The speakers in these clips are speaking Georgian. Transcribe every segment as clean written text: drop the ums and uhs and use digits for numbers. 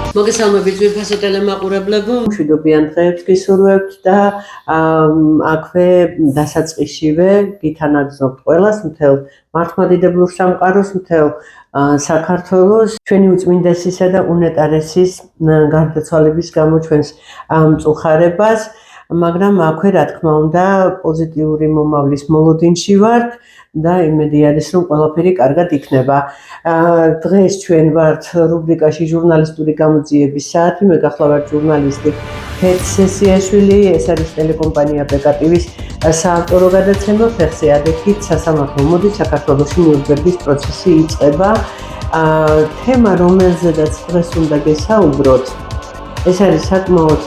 მოგესალმებით ძვირფასო ტელემაყურებლებო, მშვიდობიან დღეებს გისურვებთ და აქვე დასაწყისშივე გითანაგზნობთ ყველას მთელ მართლმადიდებლურ სამყაროს, მთელ საქართველოს, ჩვენი უწმინდესისა და უნეტარესის გარდაცვალების გამო ჩვენს მწუხარებას, მაგრამ აქვე რა თქმა უნდა პოზიტიური მომავლის მოლოდინში ვართ და იმედი არის რომ ყველაფერი კარგად იქნება. დღეს ჩვენ ვართ რუბრიკაში ჟურნალისტური გამოძიების საათი, მე გახლავართ ჟურნალისტი ფერდ სესიაშვილი, ეს არის ტელეკომპანია ბეკატივის საავტორო გადაცემა ფეხზე ადექით სასამართლო მოდი საქართველოში ნიურნბერგის პროცესი იწყება. თემა რომელზედაც დღეს უნდა გესაუბროთ, ეს არის საკმაოდ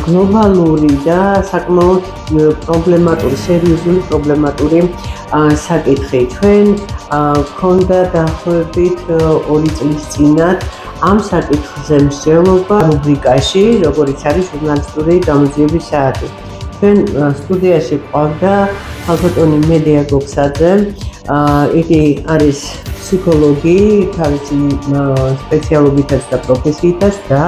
გლობალური და საკმაოდ პრობლემატური, სერიოზული პრობლემატური საკითხი. ჩვენ გქონდა დაახლოებით 2 წლის წინათ ამ საკითხზე მსჯელობა რუბრიკაში, როგორიც არის ჟურნალისტური გამოძიების საათი. ჩვენ სტუდიაში ყავდა ქალბატონი მედია გოგსაძე, იგი არის ფსიქოლოგი, თავისი სპეციალობითაც და პროფესიითაც და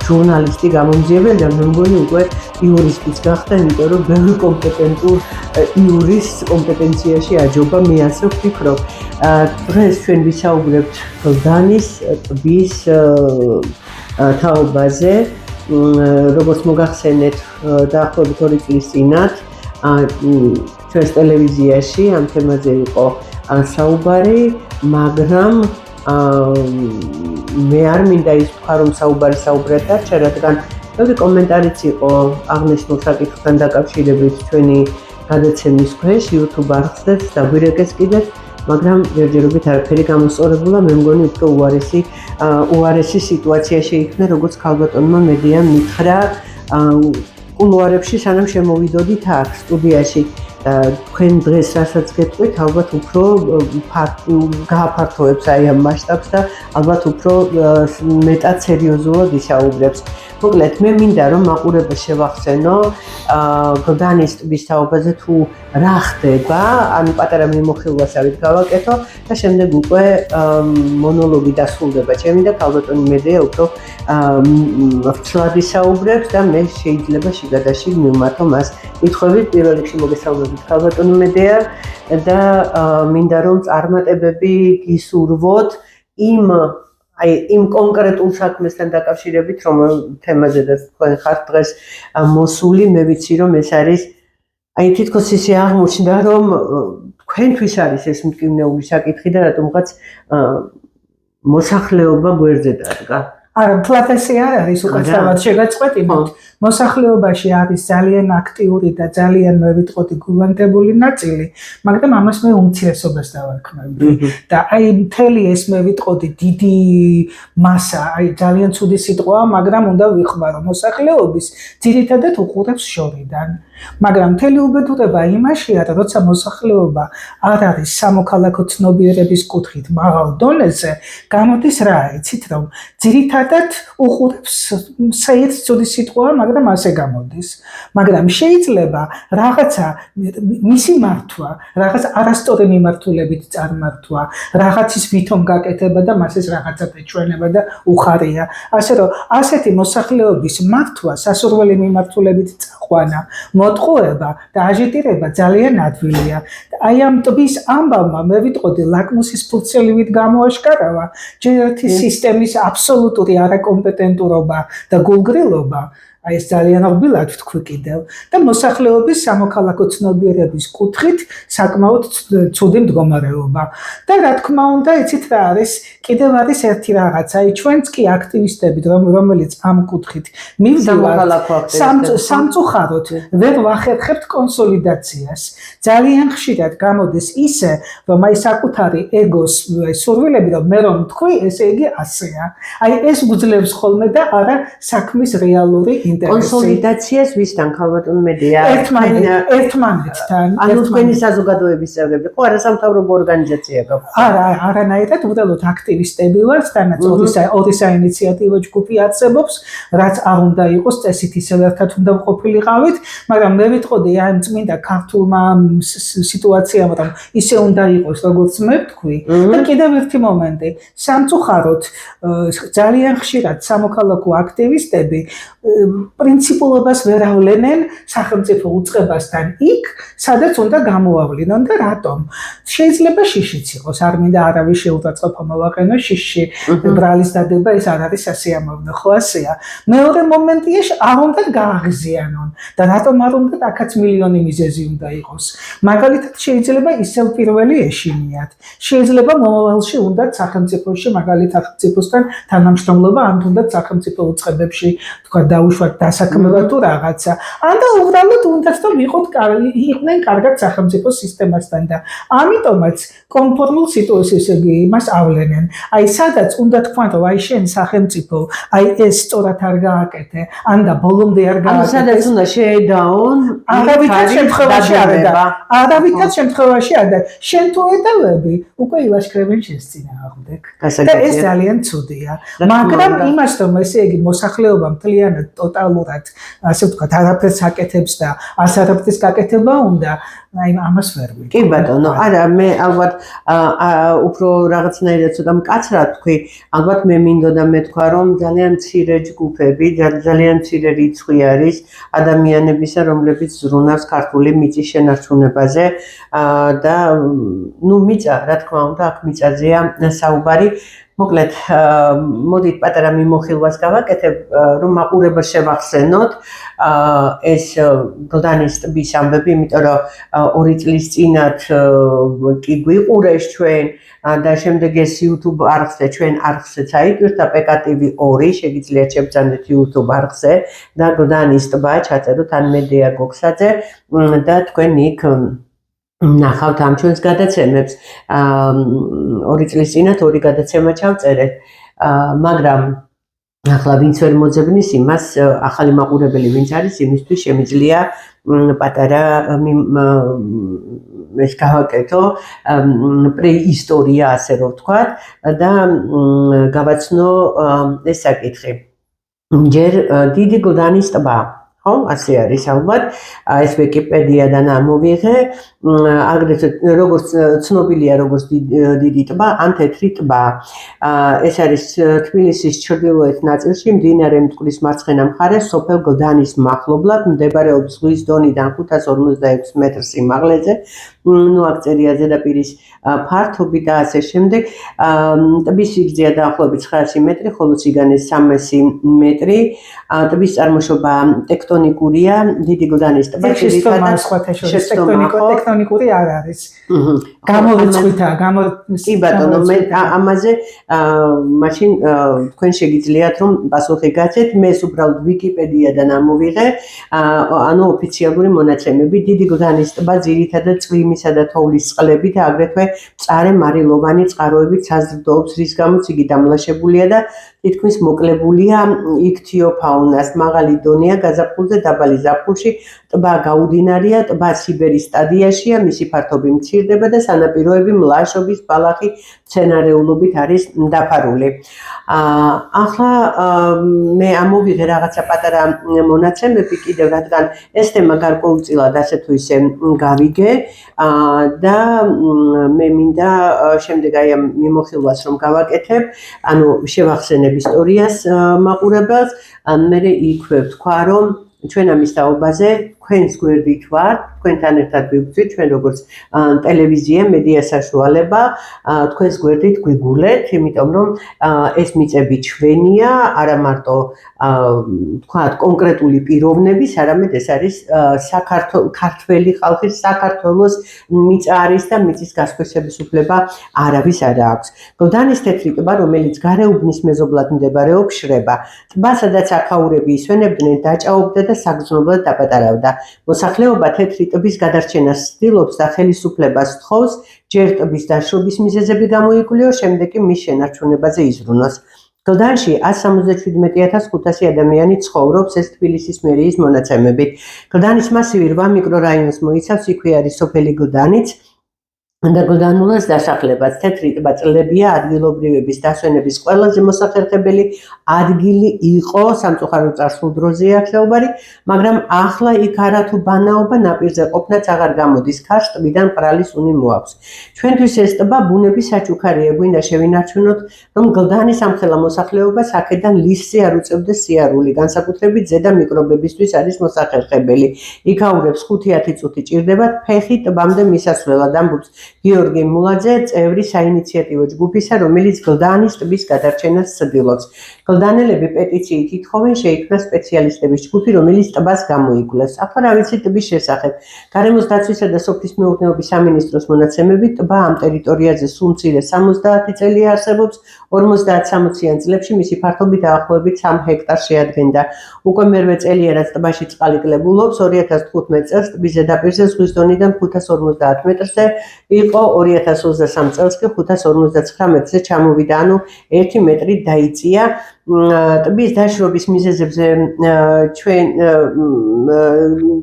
ჟურნალისტი გამომძიებელი და მე მგონი უკვე იურისტიც გახდა, იმიტომ რომ ბევრი კომპეტენტურ იურისტს კომპეტენციაში აჯობა, მე ასე ვფიქრობ. დღეს ჩვენ ვისაუბრებთ გლდანის ტბის თაობაზე, როგორც მოგახსენეთ, დაახლოებით 2 წლის წინათ ჩვენს ტელევიზიაში ამ თემაზე იყო საუბარი, მაგრამ მე არ მინდა ის თქვა რომ საუბარი საუბრად დარჩა, რადგან ბევრი კომენტარიც იყო აღნიშნულ საკითხთან დაკავშირებით ჩვენი გადაცემის ქვეშ YouTube არხზეც და გვირეკეს კიდეც, მაგრამ ჯერჯერობით არაფერი გამოსწორებულა, მე მგონი უფრო უარესი სიტუაცია შეიქმნა, როგორც ქალბატონმა მედიამ მითხრა კულუარებში, სანამ შემოვიდოდით აქ სტუდიაში. თქვენ დღეს რასაც გეტყვით, ალბათ უფრო გააფართოვებს აი ამ მასშტაბს და ალბათ უფრო მეტად სერიოზულად ისაუბრებს. მოკლედ, მე მინდა რომ მაყურებელს შევახსენო გლდანის ტბის თაობაზე თუ რა ხდება, ანუ პატარა მიმოხილვასავით გავაკეთო და შემდეგ უკვე მონოლოგი დასრულდება ჩემი და ქალბატონი მედია უფრო ვრცლად ისაუბრებს და მე შეიძლება შიგადაში მივმართო მას კითხვებით. პირველ რიგში მოგესალმებით ქალბატონი მედია და მინდა რომ წარმატებები გისურვოთ იმ კონკრეტულ საქმესთან დაკავშირებით, რომ თემაზედაც თქვენ ხართ დღეს მოსული, მე ვიცი რომ ეს არის თითქოს ისე აღმოჩნდა, რომ თქვენთვის არის ეს მტკივნეული საკითხი და რატომღაც მოსახლეობა გვერდზე დადგა. არა, მთლად ესე არ არის, უკაცრავად შეგაწყვეტინოთ. მოსახლეობაში არის ძალიან აქტიური და ძალიან მე ვიტყოდი გულანტებული ნაწილი, მაგრამ ამას მე უმცირესობას დავარქმევდი. და აი მთელი ეს მე ვიტყოდი დიდი მასა, აი ძალიან ცუდი სიტყვაა, მაგრამ უნდა ვიხმარო მოსახლეობის ძირითადად უყურებს შორიდან. მაგრამ მთელი უბედურება იმაშია, როცა მოსახლეობა არ არის სამოქალაქო ცნობიერების კუთხით მაღალ დონეზე, გამოდის რა, იცით რომ ძირითადად უყურებს საერთოდ ცუდი სიტყვაა, მაგრამ ასე გამოდის. მაგრამ შეიძლება რაღაცა მისი მართვა, რაღაც არასწორი მიმართულებით წარმართვა, რაღაცის ვითომ გაკეთება და მას ეს რაღაცა ეჩვენება და უხარია. ასე რომ ასეთი მოსახლეობის მართვა, სასურველი მიმართულებით წაყვანა, მოტყუება და აჟიტირება ძალიან ადვილია. აი ამ ტბის ამბავმა მე ვიტყოდი ლაკმუსის ფურცელივით გამოაშკარავა ჯერ ერთი სისტემის აბსოლუტური არაკომპეტენტურობა და გულგრილობა, აი ეს ძალიან რბილად ვთქვი კიდევ და მოსახლეობის სამოქალაქო ცნობიერების კუთხით საკმაოდ ცუდი მდგომარეობა. და რა თქმა უნდა, იცით რა არის, კიდევ არის ერთი რაღაცა, აი ჩვენც კი აქტივისტები, რომელიც ამ კუთხით მივდივართ სამწუხაროდ ვერ ვახერხებთ კონსოლიდაციას. ძალიან ხშირად გამოდის ისე, რომ აი საკუთარი ეგოს სურვილები, რომ მე რომ თქვი, ესე იგი ასეა. აი ეს გვძლევს ხოლმე და არა საქმის რეალური ინტერესი. კონსოლიდაციას ვისთან ქალბატონ მედია? ერთმანეთთან. ანუ თქვენი საზოგადოების წევრები, ხო არა სამთავრობო ორგანიზაცია გაქვთ? არა, არანაირად, უბრალოდ აქტივისტები ვართ, თანაც ორი საინიციატივო ჯგუფი არსებობს, რაც არ უნდა იყოს წესით ისევ ერთად უნდა ყოფილიყავით, მაგრამ მე ვიტყოდი ამ წმინდა ქართულმა სიტუაციამ, რომ ისე უნდა იყოს, როგორც მე ვთქვი. და კიდევ ერთი მომენტი, სამწუხაროდ ძალიან ხშირად სამოქალაქო აქტივისტები პრინციპულობას ვერ ავლენენ სახელმწიფო უწყებასთან იქ, სადაც უნდა გამოავლინონ და რატომ? შეიძლება შიშიც იყოს, არ მინდა არავის შეურაცხყოფა მოვაყენო შიში, ბრალის დადება ეს არ არის სასიამოვნო, ხო ასეა. მეორე მომენტია, არ უნდა გააღზიანონ და რატომ არ უნდა აქაც მილიონი მიზეზი უნდა იყოს. მაგალითად შეიძლება ისევ პირველი ეშინიათ. შეიძლება მომავალში უნდა სახელმწიფოში მაგალითად სახელმწიფოსთან თანამშრომლობა, ან თუნდაც სახელმწიფო უწყებებში თქვა დაუშვათ დასაქმება თუ რაღაცა. ან და უბრალოდ უნდა რომ იყვნენ კარგად სახელმწიფო სისტემასთან და ამიტომაც კონფორმულ სიტუაციას იმას ავლენენ. აი სადაც უნდა თქვან რომ აი შენ სახელმწიფო აი ეს სწორად არ გააკეთე, ან და ბოლომდე არ გააკეთე. ანუ სადაც უნდა შეედაონ, არავითარ შემთხვევაში არ და არავითარ შემთხვევაში არ და შენ თუ ედავები უკვე ილაშქრებენ შენს წინააღმდეგ. და ეს ძალიან ცუდია. მაგრამ იმას რომ ესე იგი მოსახლეობა მთლიანად ტოტალურად ასე ვთქვათ არაფერს აკეთებს და არაფერს გაკეთება უნდა, აი ამას ვერ ვიტყვი. კი ბატონო, არა მე ალბათ უფრო რაღაცნაირად ცოტა მკაცრად თქვი, ალბათ მე მინდოდა მეთქვა რომ ძალიან მცირე ჯგუფები, ძალიან მცირე რიცხვი არის ადამიანებისა, რომლებიც ზრუნავს ქართული მიწის შენარჩუნებაზე და ნუ მიწა, რა თქმა უნდა, აქ მიწაზეა საუბარი. მოკლედ, მოდით პატარა მიმოხილვას გავაკეთებ, რომ მაყურებელს შევახსენოთ ეს გლდანის ტბის ამბები, იმიტომ რომ 2 წლის წინათ კი გვიყურეს ჩვენ და შემდეგ ეს YouTube არხზე ჩვენ არხზეც აიკვირთა PKTV2, შეგიძლიათ შევძანეთ YouTube არხზე და გლდანის ტბა ჩაწეროთ ან მედია გოქსაძე და თქვენ იქ ნახავთ ამ ჩვენს გადაცემებს. 2 წლის წინათ 2 გადაცემა ჩავწერეთ, მაგრამ ახლა ვინც ვერ მოძებნის იმას, ახალი მაყურებელი ვინც არის, იმისთვის შემიძლია პატარა ეს გავაკეთო პრეისტორია, ასე რომ ვთქვათ და გავაცნო ეს საკითხი. ჯერ დიდი გლდანის ტბა, ხო, ასე არის ალბათ, ეს ვიკიპედიადან ამოვიღე, აგრეთვე როგორც ცნობილია როგორც დიდი ტბა, ან თეთრი ტბა. ეს არის თბილისის ჩრდილოეთ ნაწილში, მდინარე მტკვრის მარცხენა მხარეს, სოფელ გლდანის მახლობლად, მდებარეობს ზღვის დონიდან 546 მეტრ სიმაღლეზე. ნუ აქ წერია ზედაპირის ფართობი და ასე შემდეგ. ტბის სიგრძეა დაახლოებით 900 მეტრი, ხოლო სიგანეს 300 მეტრი. ტბის წარმოშობა ტექტონიკურია, დიდი გლდანის ტბა ძირითადად ტექტონიკური არ არის. გამორიცხვითაა, კი ბატონო, მე ამაზე მაშინ თქვენ შეგიძლიათ რომ პასუხი გაცეთ, მე ეს უბრალოდ ვიკიპედიადან ამოვიღე, ანუ ოფიციალური მონაცემები. დიდი გლდანის ტბა ძირითადად წვიმისა და თოვლის წყლებით და აგრეთვე მწარე მარილოვანი წყაროებით საზრდოობს, რის გამოც იგი დამლაშებულია და თითქმის მოკლებულია იქთიოფაუნას. მაღალი დონეა გაზაფხულზე, დაბალი ზაფხულში ტბა გაუდინარია, ტბა სიბერის სტადიაშია, მისი ფართობი მცირდება და სანაპიროები მლაშობის ბალახი მცენარეულობით არის დაფარული. ახლა მე ამოვიღე რაღაცა პატარა მონაცემები კიდევ, რადგან ეს თემა გარკვეულწილად ასე თუ ისე გავიგე და მე მინდა შემდეგ აი ამ მიმოხილვას რომ გავაკეთებ, ანუ შევახსენებ ისტორიას მაყურებელს, მე იქვე ვთქვა რომ ჩვენ ამის თაობაზე თქვენს გვერდით ვართ, თქვენთან ერთად ვიგვწვით, ჩვენ როგორც ტელევიზია, მედია საშუალება, თქვენს გვერდით გვიგულეთ, იმიტომ რომ ეს მიწები ჩვენია, არა მარტო თქვათ კონკრეტული პიროვნების, არამედ ეს არის ქართველი ხალხის, საქართველოს მიწა არის და მიწის გასხვისების უფლება არავის არ აქვს. გლდანის თეთრი ტბა, რომელიც გარეუბნის მეზობლად მდებარეობს, შრება. ტბა, სადაც აქაურები ისვენებდნენ, დაჭაობდა და საგრძნობლად დაპატარავდა. მოსახლეობა თეთრი ტბის გადარჩენას ცდილობს და ხელისუფლებას სთხოვს, ჯერ ტბის დაშრობის მიზეზები გამოიკვლიოს, შემდეგ კი მის შენარჩუნებაზე იზრუნოს. გლდანში 177,500 ადამიანი ცხოვრობს, ეს თბილისის მერიის მონაცემებით. გლდანის მასივი 8 მიკრორაიონს მოიცავს, იქვე არის სოფელი გლდანიც და გლდანულას დასახლებაც. თეთრი ტბა წლებია ადგილობრივების დასვენების ყველაზე მოსახერხებელი ადგილი იყო სამწუხაროდ წარსულ დროზე აქ საუბარი, მაგრამ ახლა იქ არათუ ბანაობა ნაპირზე ყოფნაც აღარ გამოდის. ქარს ტბიდან ბრალის უნი მოაქვს. ჩვენთვის ეს ტბა ბუნების საჩუქარია, გვინდა შევინარჩუნოთ, რომ გლდანის ამხელა მოსახლეობას აქედან ლისზე არ უწევდეს სიარული, განსაკუთრებით ზედა მიკრობებისთვის არის მოსახერხებელი. იქაურებს 5-10 წუთი ჭირდებათ ფეხი ტბამდე მისასვლელად, ამბობს გიორგი მულაძე, წევრი საინიციატივო ჯგუფისა, რომელიც გლდანის ტბის გადარჩენას ცდილობს. გლდანელები პეტიციით ითხოვენ შეიქმნა სპეციალისტების ჯგუფი, რომელიც ტბას გამოიგულოს. ახლა რა ვიცი ტბის შესახებ. გარემოს დაცვისა და სოფლის მეურნეობის სამინისტროს მონაცემებით, ტბა ამ ტერიტორიაზე სულ მცირე 70 წელი არსებობს, 50-60-იან წლებში მისი ფართობი დაახლოებით 3 ჰექტარს შეადგენდა. უკვე მერვე წელია, რაც ტბაში წყალი კლებულობს, 2015 წელს ტბის ზედაპირზე ზღვის დონიდან 550 მეტრზე იყო, 2023 წელს კი 559 მეტრზე ჩამოვიდა, ანუ 1 მეტრი დაიწია. ტბის დაშრობის მიზეზებზე ჩვენ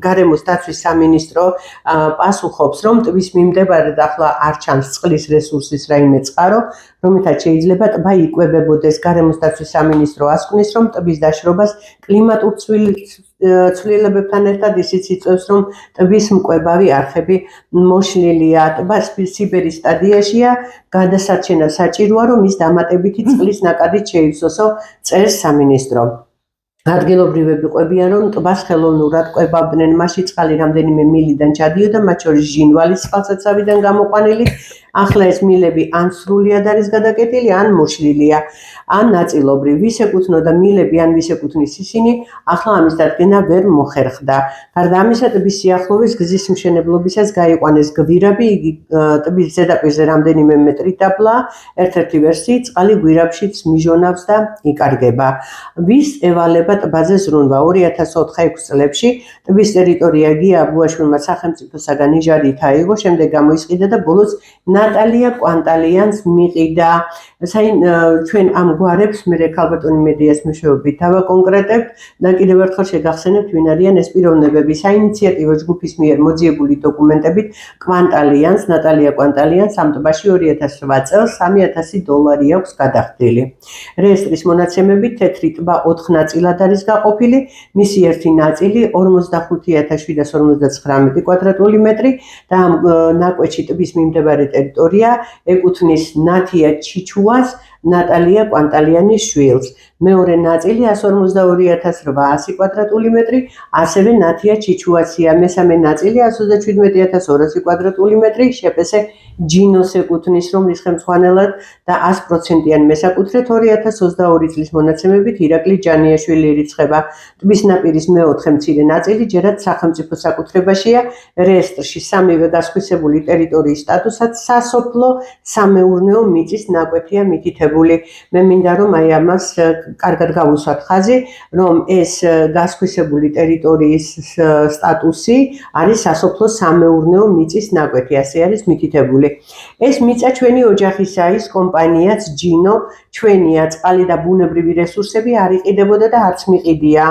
გარემოს დაცვის სამინისტრო პასუხობს, რომ ტბის მიმდებარედ ახლა არ ჩანს წყლის რესურსის რაიმე წყარო, რომლითაც შეიძლება ტბა იკვებებოდეს. გარემოს დაცვის სამინისტრო ასკვნის, რომ ტბის დაშრობას კლიმატურ ცვლილებებთან ერთად ისიც იწვევს, რომ ტბის მკვებავი არხები მოშლილია. ტბა სიბერის სტადიაშია, გადასარჩენა საჭიროა, რომ ის დამატებითი წყლის ნაკადით შეივსოსო, წერს სამინისტრო. ადგილობრივები ყვებიან, რომ ტბას ხელოვნურად ყვებავდნენ, მასში წყალი რამდენიმე მილიდან ჩადიოდა, მათ შორის ჟინვალის წყალსაცავიდან გამოყვანილი. ახლა ეს მილები ან სრულიად არის გადაკეტილი, ან მოშლილია, ან ნაწილობრივ. ვის ეკუთვნოდა მილები, ან ვის ეკუთვნის ისინი, ახლა ამის დადგენა ვერ მოხერხდა. გარდა ამისა, ტბის სიახლოვეს გზის მშენებლობისას გაიყვანეს გვირაბი, იგი ტბის ზედაპირზე რამდენიმე მეტრი დაბლაა. ერთ-ერთი ვერსიით წყალი გვირაბშიც მიჟონავს და იკარგება. ვის ევალება ტბაზე ზრუნვა? 2004-6 წლებში ტბის ტერიტორია გია აბუაშვილმა სახელმწიფოსაგან იჟარით აიღო, შემდეგ გამოისყიდა და ბოლოს ნატალია კვანტალიანს მიყიდა. ჩვენ ამ გვარებს მე ქალბატონი მედიას მეშვეობით დავაკონკრეტებთ და კიდევ ერთხელ შეგახსენებთ, ვინ არიან ეს პიროვნებები. საინიციატივო ჯგუფის მიერ მოძიებული დოკუმენტებით ნატალია კვანტალიანს ამ ტბაში 2008 წელს $3,000 აქვს გადახდილი. რეესტრის მონაცემებით თეთრი ტბა 4 ნაწილად არის გაყოფილი, მისი ერთი ნაწილი 45,759 კვადრატული მეტრი და ამ ნაკვეთში ტბის მიმდებარე ტერიტორია ეკუთვნის ნათია ჩიჩუას, ნატალია კვანტალიანის შვილს. მეორე ნაწილი 152,800 კვადრატული მეტრი, ასევე ნათია ჩიჩუასია. მესამე ნაწილი 127,200 კვადრატული მეტრი, შეპესე ჯინოს ეკუთვნის, რომლის ხელმძღვანელად და 100%-იან მესაკუთრედ 2022 წლის მონაცემებით ირაკლი ჯანიაშვილი ირიცხება. ტბის ნაპირის მეოთხე მცირე ნაწილი ჯერაც სახელმწიფო საკუთრებაშია. რეესტრში სამივე გასხვისებული ტერიტორიის სტატუსად სასოფლო სამეურნეო მიწის ნაკვეთია მითითებული. მე მინდა რომ აი ამას კარგად გავუსვათ ხაზი, რომ ეს გასხვისებული ტერიტორიის სტატუსი არის სასოფლო სამეურნეო მიწის ნაკვეთი, ასე არის მითითებული. ეს მიწა ჩვენი ოჯახისა ის კომპანიაც ჯინო, ჩვენია, წყალი და ბუნებრივი რესურსები არ იყიდებოდა და არც მიყიდია.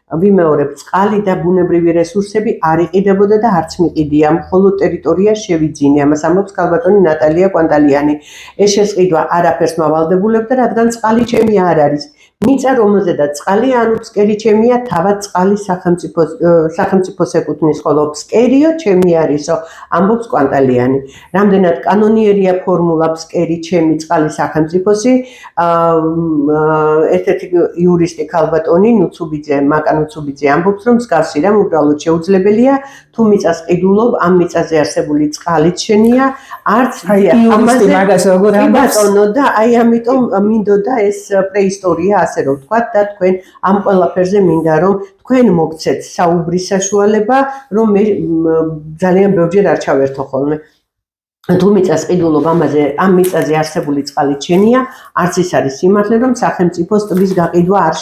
ვიმეორებ, წყალი და ბუნებრივი რესურსები არ იყიდებოდა და არც მიყიდია, მხოლოდ ტერიტორია შევიძინე. ამას ამბობს ქალბატონი ნატალია კვანტალიანი. ეს შესყიდვა არაფერს მავალდებულებდა, რადგან წყალი ჩემი არ არის. მიწა, რომელზედაც წყალი, ანუ ფსკერი ჩემია, თავად წყალი სახელმწიფოს ეკუთვნის, ხოლო ფსკერიო ჩემი არისო, ამბობს კვანტალიანი. რამდენად კანონიერია ფორმულა ფსკერი ჩემი წყალი სახელმწიფოსი, ერთ-ერთი იურისტი ქალბატონი მაკა ნუცუბიძე ამბობს, რომ მსგავსი რამ უბრალოდ შეუძლებელია, თუ მიწას ყიდულობ, ამ მიწაზე არსებული წყალიც შენია, არც იურისტი მაგას როგორ ამბობს? და აი ამიტომ მინდოდა ეს პრეისტორია, ასე რომ ვთქვათ, და თქვენ ამ ყველაფერზე მინდა რომ თქვენ მოგცეთ საუბრის საშუალება, რომ მე ძალიან ბევრჯერ არ ჩავერთო ხოლმე. თუ მიწას ყიდულობ, ამ მიწაზე არსებული წყალი შენია, არც ის არის სიმართლე, რომ სახელმწიფოს ტბის გაყიდვა არ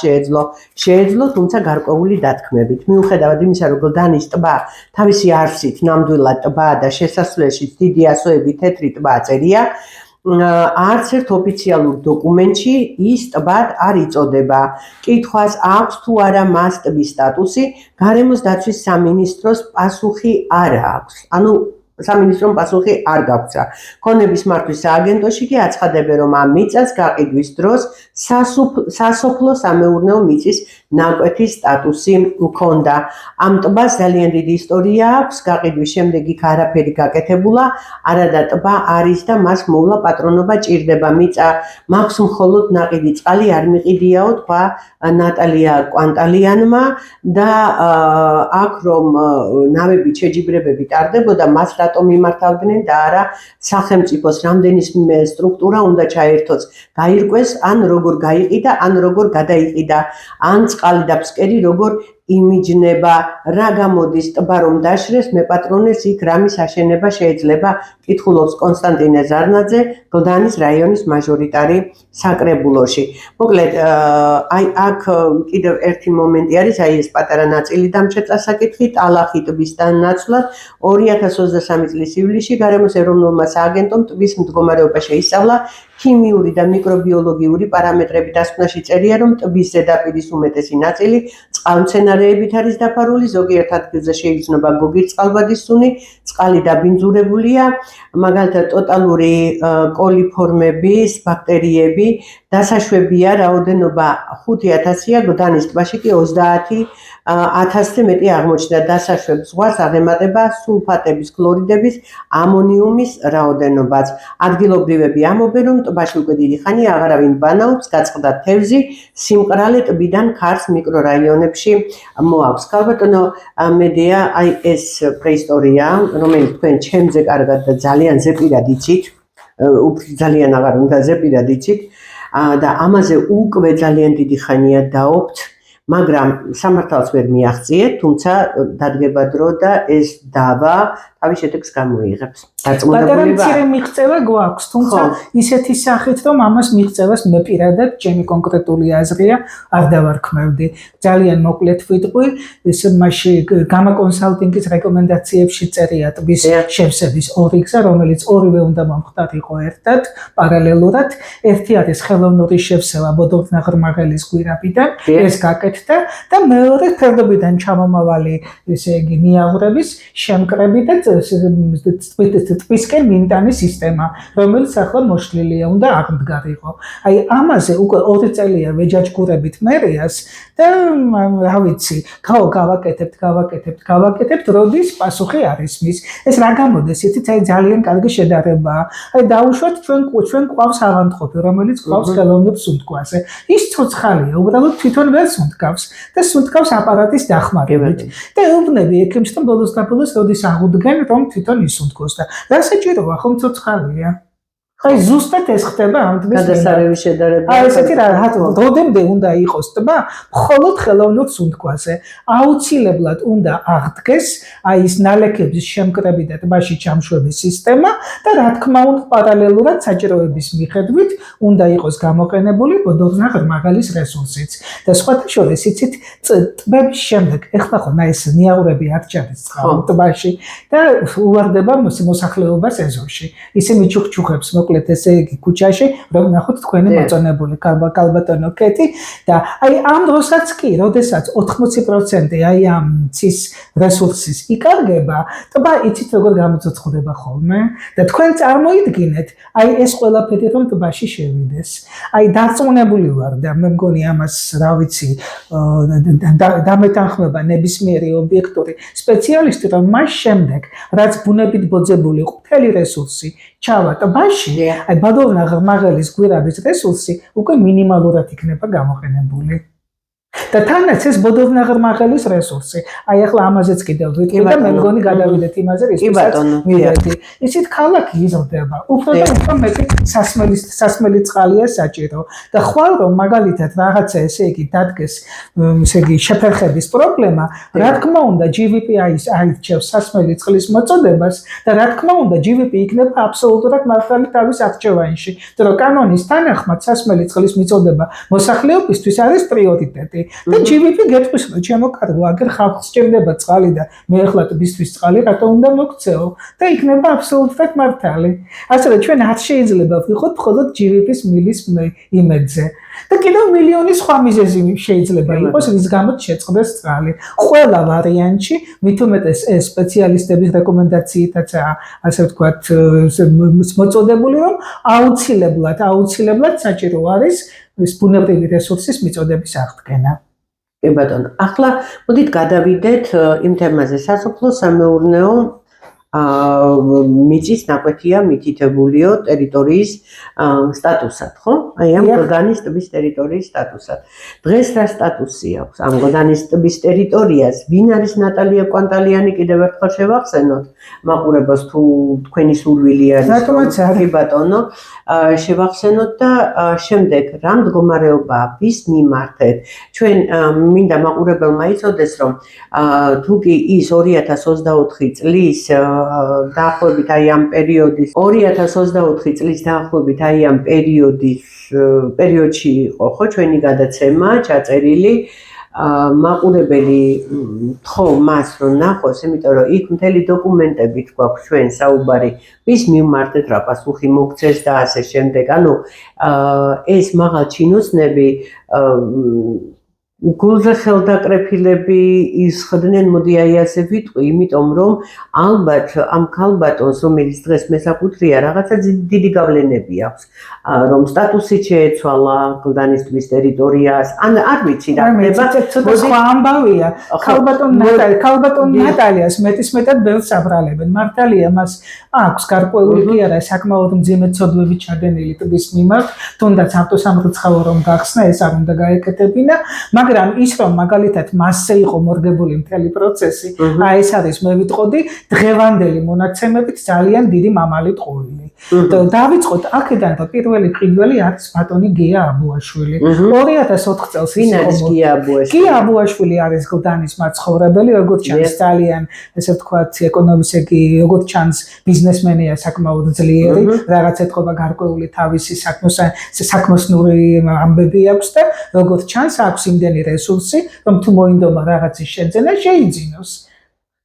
შეეძლო, თუმცა გარკვეული დათქმებით. მიუხედავად იმისა, რომ გლდანის ტბა თავისი არსით ნამდვილად ტბაა და შესასვლელშიც დიდი ასოები თეთრი ტბა წერია, არც ერთ ოფიციალურ დოკუმენტში ის ტბად არ იწოდება. კითხვას აქვს თუ არა მას ტბის სტატუსი, გარემოს დაცვის სამინისტროს პასუხი არ აქვს. ანუ სამინისტრომ პასუხი არ გაგვცა. ქონების მართვის სააგენტოში კი აცხადებენ, რომ ამ მიწას გაყიდვის დროს სასოფლო-სამეურნეო მიწის ნაკვეთის სტატუსი ჰქონდა. ამ ტბას ძალიან დიდი ისტორია აქვს, გაყიდვის შემდეგ იქ არაფერი გაკეთებულა, არადა ტბა არის და მას მოვლა პატრონობა ჭირდება. მიწა მაქვს მხოლოდ ნაყიდი წყალი არ მიყიდიაო, თქვა ნატალია კვანტალიანმა და აქ რომ ნავებით შეჯიბრებები ტარდებოდა, მას რატომ იმართავდნენ და არა სახელმწიფოს რამდენიმე სტრუქტურა უნდა ჩაერთოს, გაირკვეს ან როგორ გაიყიდა, ან როგორ გადაიყიდა, ან წყალი და ფსკერი როგორ იმიჯნება, რა გამოდის ტბა რომ დაშრეს, მეპატრონეს იქ რამის აშენება შეიძლება, კითხულობს კონსტანტინე ზარნაძე, გლდანის რაიონის მაჟორიტარი საკრებულოში. მოკლედ, აი აქ კიდევ ერთი მომენტი არის, აი ეს პატარა ნაწილი დამჩეწა საკითხი, ტალახი ტბისთან ნაცვლად 2023 წლის ივლისში გარემოს ეროვნულმა სააგენტომ ტბის მდგომარეობა შეისწავლა. ქიმიური და მიკრობიოლოგიური პარამეტრები დასკვნაში წერია, რომ ტბის ზედაპირის უმეტესი ნაწილი წყალმცენარეებით არის დაფარული, ზოგიერთ ადგილზე შეიგრძნობა გოგირდ წყალბადის სუნი, წყალი დაბინძურებულია, მაგალითად ტოტალური კოლიფორმების ბაქტერიები, დასაშვებია რაოდენობა 5000-ია, გლდანის ტბაში კი 30,000-ზე მეტი აღმოჩნდა. დასაშვებ ზღვას აღემატება სულფატების, ქლორიდების, ამონიუმის რაოდენობაც. ადგილობრივები ამბობენ, რომ ტბაში უკვე დიდი ხანია აღარავინ ბანაობს, გაწყდა თევზი, სიმყრალე ტბიდან ქარს მიკრორაიონებში მოაქვს. ქალბატონო მედია, აი ეს პრეისტორია, რომელიც თქვენ ჩემზე კარგად და ძალიან ზეპირად იცით, ძალიან აღარ უნდა ზეპირად იცით და ამაზე უკვე ძალიან დიდი ხანია დაობთ, მაგრამ სამართალს ვერ მიაღწიეთ, თუმცა დადგება დრო და ეს დავა თავის შედეგს გამოიღებს. პატარა მცირე მიღწევა გვაქვს, თუმცა ისეთი სახით, რომ ამას მიღწევას მე პირადად ჩემი კონკრეტული აზრია არ დავარქმევდი. ძალიან მოკლედ ვიტყვი, ეს მასში გამა კონსალტინგის რეკომენდაციებში წერია ტბის შევსების ორი გზა, რომელიც ორივე უნდა მომხდარიყო ერთად, პარალელურად. ერთი არის ხელოვნური შევსება ბოდორთნაღრმაღელის გვირაბიდან, ეს გაკეთდა და მეორე ფერდობიდან ჩამომავალი, ესე იგი ნიაღვრების შემკრები და ტბისკენ მინტანის სისტემა, რომელიც ახლა მოშლილია, უნდა აღმდგარიყო. აი ამაზე უკვე 2 წელია ვეჯაჯგურებით მერიას და რა ვიცი, გავაკეთებთ, როდის პასუხი არის მის. ეს რა გამოდის, იცით, აი ძალიან კარგი შედარებაა. აი დაუშვათ ჩვენ ყავს ავანტყოფი, რომელიც ყავს ხელოვნურ სუნთქვაზე. ის ცოცხალია, უბრალოდ თვითონ ვერ სუნთქავს და სუნთქავს აპარატის დახმარებით. და ეუბნები ექიმს, რომ ბოლოს და ბოლოს როდის აღუდგენ, რომ თვითონ ისუნთქოს და რა საჭიროა, ხომ ცოცხალია. აი ზუსტად ეს ხდება ამ ტბის გადასარევი შედარება. აი ესეთი რა, როდემდე უნდა იყოს ტბა, მხოლოდ ხელოვნურ სუნთქვაზე. აუცილებლად უნდა აღდგეს აი ეს ნალექების შემკრები და ტბაში ჩამშვების სისტემა და რა თქმა უნდა პარალელურად საჭიროების მიხედვით უნდა იყოს გამოყენებული ბოდორთნაღრმაღელის რესურსიც. და სხვათა შორის იცით, ტბების შემდეგ ეხლა ხო ეს ნიაღვრები არ ჩადის წყალ ტბაში და უვარდება მოსახლეობას ეზოში. ისინი ჩუქჩუხებს მოკლედ ესე იგი ქუჩაში, რომ ნახოთ თქვენი მოწონებული კალბატონო კეტი და აი ამ დროსაც კი, როდესაც 80% აი ამ ცის რესურსის იკარგება, ტბა იცით როგორ გამოцоცხლდება ხოლმე და თქვენ წარმოიდგინეთ, აი ეს ყველაფერი რომ ტბაში შევიდეს. აი დარწმუნებული ვარ და მე მგონი ამას რა ვიცი დამეთანხმება ნებისმიერი ობიექტური სპეციალისტი, რომ მას შემდეგ რაც ბუნებით ბოძებული ყველი რესურსი ჩავა ტბაში, აი ბოდორთნაღრმაღელის გვირაბის რესურსი უკვე მინიმალურად იქნება გამოყენებული. და თანაც ეს ბოდორთნაღრმაღელის რესურსი. აი ახლა ამაზეც კიდევ ვიტყვი და მე მგონი გადავიდეთ იმაზე, რისთვისაც მივედი. ისიც ქალაქი იზრდება. უფრო და უფრო მეტი სასმელი წყალია საჭირო. და ხვალ რომ მაგალითად რაღაცა ესე იგი დადგეს, ესე იგი შეფერხების პრობლემა, რა თქმა უნდა GVP აირჩევს სასმელი წყლის მოწოდებას და რა თქმა უნდა GVP იქნება აბსოლუტურად მართალი თავის არჩევანში. რომ კანონის თანახმად სასმელი წყლის მიწოდება მოსახლეობისთვის არის პრიორიტეტი. და GVP გეტყვის რომ ჩემო კარგო აგერ ხალხს სჭირდება წყალი და მე ახლა ტბისთვის წყალი რატო უნდა მოგცეო და იქნება აბსოლუტურად მართალი. ასე რომ ჩვენ არ შეიძლება ვიყოთ მხოლოდ GVP-ის მილის იმედზე. და კიდევ მილიონი სხვა მიზეზი შეიძლება იყოს, რის გამოც შეწყდეს წყალი. ყველა ვარიანტში, მით უმეტეს ეს სპეციალისტების რეკომენდაციითაც ასე ვთქვათ, მოწოდებული, რომ აუცილებლად საჭირო არის ეს ბუნებრივი რესურსის მიწოდების აღდგენა. კი ბატონო, ახლა მოდით გადავიდეთ იმ თემაზე, სასოფლო-სამეურნეო მიწის ნაკვეთია მითითებულიო ტერიტორიის სტატუსად, ხო? აი ამ გოდანის ტბის ტერიტორიის სტატუსად. დღეს რა სტატუსი აქვს ამ გოდანის ტბის ტერიტორიას? ვინ არის ნატალია კვანტალიანი? კიდევ ერთხელ შევახსენოთ მაყურებელს თუ თქვენი სურვილი არის. რატომაც კი ბატონო, შევახსენოთ და შემდეგ რა მდგომარეობაა ვის მიმართეთ? ჩვენ მინდა მაყურებელმა იცოდეს, რომ თუ კი ის 2024 წლის დაახლოებით აი ამ პერიოდის 2024 წლის დაახლოებით აი ამ პერიოდში იყო ხო ჩვენი გადაცემა ჩაწერილი მაყურებელი თხოვ მას რომ ნახოს, იმიტომ რომ იქ მთელი დოკუმენტებით გვაქვს ჩვენ საუბარი ვის მიმართეთ რა პასუხი მოგცეს და ასე შემდეგ. ანუ ეს მაღალ ჩინოსნები გულზე ხელდაკრეფილები ისხდნენ, მოდი აი ასე ვიტყვი, იმიტომ რომ ალბათ ამ ქალბატონს, რომელიც დღეს მესაკუთრეა, რაღაცა დიდი გავლენები აქვს, რომ სტატუსი შეეცვალა გლდანის ტბის ტერიტორიას, ან არ ვიცი რა ხდება. ცოტა სხვა ამბავია. ქალბატონ ნატალიას მეტისმეტად ბევრს აბრალებენ. მართალია, მას აქვს გარკვეული კი არა, საკმაოდ მძიმე ცოდვები ჩადენილი ტბის მიმართ, თუნდაც ავტოსამრეცხაო რომ გახსნა, ეს არ უნდა გაეკეთებინა, მაგრამ ის რომ მაგალითად მასზე იყო მორგებული მთელი პროცესი, აი ეს არის მე ვიტყოდი დღევანდელი მონაცემებით ძალიან დიდი მამალი ტყუილი. დავიწყოთ აქედან და პირველი ფრინველი არის ბატონი გია აბუაშვილი. 2004 წელს ვინ არის გია აბუაშვილი? გია აბუაშვილი არის გლდანის მაცხოვრებელი, როგორც ჩანს ძალიან ესე ვთქვათ ეკონომისტი, როგორც ჩანს ბიზნესმენია საკმაოდ ძლიერი, რაღაც ეთყობა გარკვეული თავისი საქმოსნური ამბები აქვს და როგორც ჩანს აქვს იმდენი რესურსი, რომ თუ მოინდომა რაღაცის შეძენა შეიძინოს.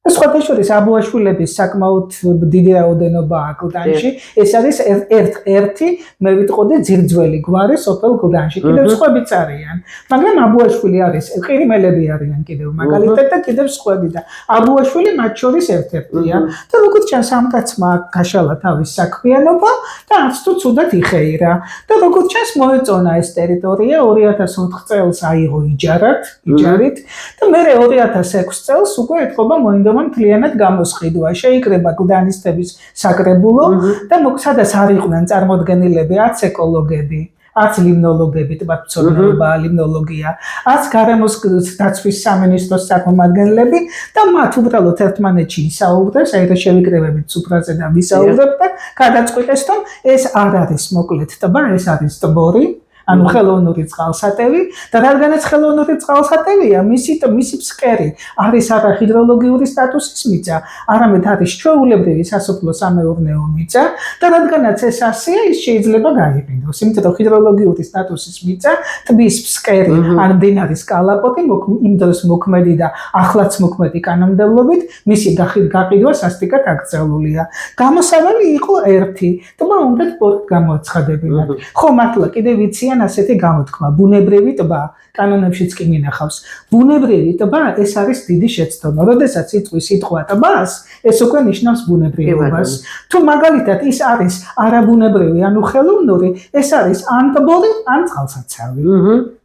სხვადასხვა აბუაშვილების საკმაოდ დიდი რაოდენობაა გლდანში. ეს არის ერთ-ერთი მე ვიტყოდი ძირძველი გვარი სოფელ გლდანში. კიდევ სხვაებიც არიან, მაგრამ აბუაშვილი არის, ყირიმელები არიან კიდევ მაგალითად და კიდევ სხვაები და აბუაშვილი მათ შორის ერთ-ერთია. და როგორც ჩანს ამ კაცმა გაშალა თავის საქმიანობა და არც თუ ცუდად იხეირა. და როგორც ჩანს მოეწონა ეს ტერიტორია 2004 წელს აიღო იჯარით და მე 2006 წელს უკვე ეთყობა მოინდომა მთლიანად გამოსყიდვა. შეიკრება გლდანის ტბის საკრებულო და სადაც არ იყვნენ წარმოდგენილები, არც ეკოლოგები, არც ლიმნოლოგები, ტბათმცოდნეობა, ლიმნოლოგია, არც გარემოს დაცვის სამინისტროს წარმომადგენლები და მათ უბრალოდ ერთმანეთში ისაუბრეს, აირე შევიკრებებით სუფრაზე და ვისაუბრებთ და გადაწყვიტეს, რომ ეს არ არის მოკლედ ტბა, ეს არის ტბორი. ანუ ხელოვნური წყალსატევი და რადგანაც ხელოვნური წყალსატევია, მისი ფსკერი არის არა ჰიდროლოგიური სტატუსის მიწა, არამედ არის ჩვეულებრივი სასოფლო-სამეურნეო მიწა და რადგანაც ეს ასეა, ის შეიძლება გაიყიდოს. იმიტომ რომ ჰიდროლოგიური სტატუსის მიწა, ტბის ფსკერი ან მდინარის კალაპოტი იმ დროს მოქმედი და ახლაც მოქმედი კანონმდებლობით მისი გაყიდვა სასტიკად აკრძალულია. გამოსავალი იყო ერთი, ტბა უნდა გამოაცხადებინათ. ხო, მართლა კიდევ ვიციან ასეთი გამოთქმა, ბუნებრივი ტბა, კანონებშიც კი მინახავს. ბუნებრივი ტბა ეს არის დიდი შეცდომა. როდესაც იწვის სიტყვა ტბას, ეს უკვე ნიშნავს ბუნებრივობას. თუ მაგალითად ის არის არაბუნებრივი, ანუ ხელოვნური, ეს არის ან ტბორი, ან წყალსაცავი.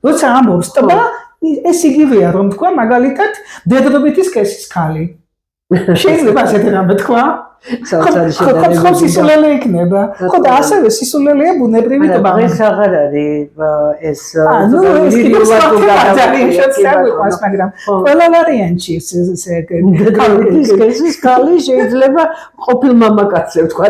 როცა ამბობს ტბა, ეს იგივეა, რომ თქვა მაგალითად დედრობითი სქესის ქალი. შეიძლება ასეთი რამე თქვა? ხო, სისულელე იქნება. ხო და ასევე სისულელეა ბუნებრივი ტბა. ეს აღარ არის ეს მაგრამ ყველა ვარიანტში ეს ქალი შეიძლება ყოფილ მამაკაცზე ვთქვა.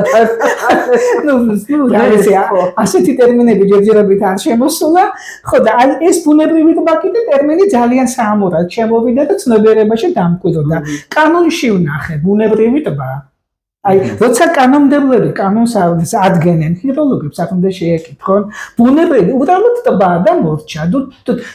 ასეთი ტერმინები ჯერჯერობით არ შემოსულა. ხო და ეს ბუნებრივი ტბა კიდე ტერმინი ძალიან საამურად შემოვიდა და ცნობიერებაში დამკვიდრდა. კანონში ვნახე ბუნებრივი ტბა. აი, როცა კანონმდებლები კანონს ადგენენ, ჰიდროლოგებს არ უნდა შეეკითხონ, ბუნებრივი უბრალოდ ტბაა და მორჩა.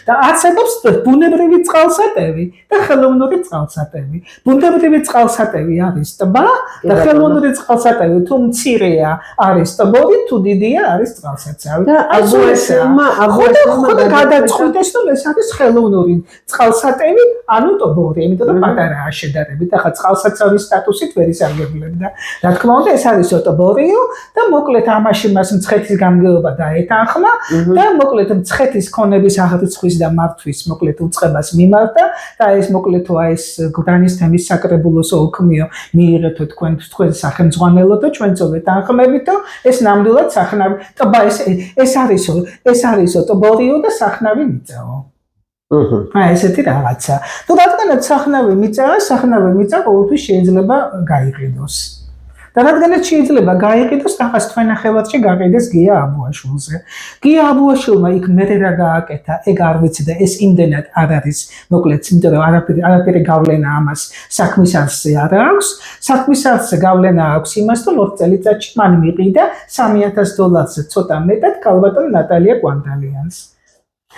და არსებობს ბუნებრივი წყალსატევი და ხელოვნური წყალსატევი. ბუნებრივი წყალსატევი არის ტბა და ხელოვნური წყალსატევი თუ მცირეა არის ტბორი, თუ დიდია არის წყალსაცავი. და აგუესმა გადაწყვეტეს, რომ ეს არის ხელოვნური წყალსატევი, ანუ ტბორი, იმიტომ რომ პატარაა შედარებით. ახლა წყალსაცავის სტატუსით ვერ ისარგებლებდა. რა თქმა უნდა, ეს არის ტბორიო და მოკლედ ამაში მას მცხეთის გამგეობა დაეთანხმა და მოკლედ მცხეთის ქონების აღრიცხვის და მართვის მოკლედ უწყებას მიმართა და ეს მოკლედ ეს გრანის თემის საკრებულოს ოლქმიო მიიღეთო თქვენ სახელმძღვანელო და ჩვენც ვეთანხმებითო ეს ნამდვილად სახნავი ტბა ეს არისო ტბორიო და სახნავი მიწაო. ესეთი რაღაცა. თუ რადგანაც სახნავი მიწა ყოველთვის შეიძლება გაიყიდოს. და რადგანაც შეიძლება გაიყიდოს, რაღაც თქვენ ნახევარში გაყიდეს გია აბუაშვილზე. გია აბუაშვილმა იქ მერე რა გააკეთა, ეგ არ ვიცი და ეს იმდენად არ არის, მოკლედ, იმიტომ რომ არაფერი გავლენა ამას საქმის არსზე არ აქვს. საქმის არსზე გავლენა აქვს იმას, რომ 2 წელიწადში მან მიყიდა $3,000-ზე ცოტა მეტად ქალბატონ ნატალია კვანტალიანს.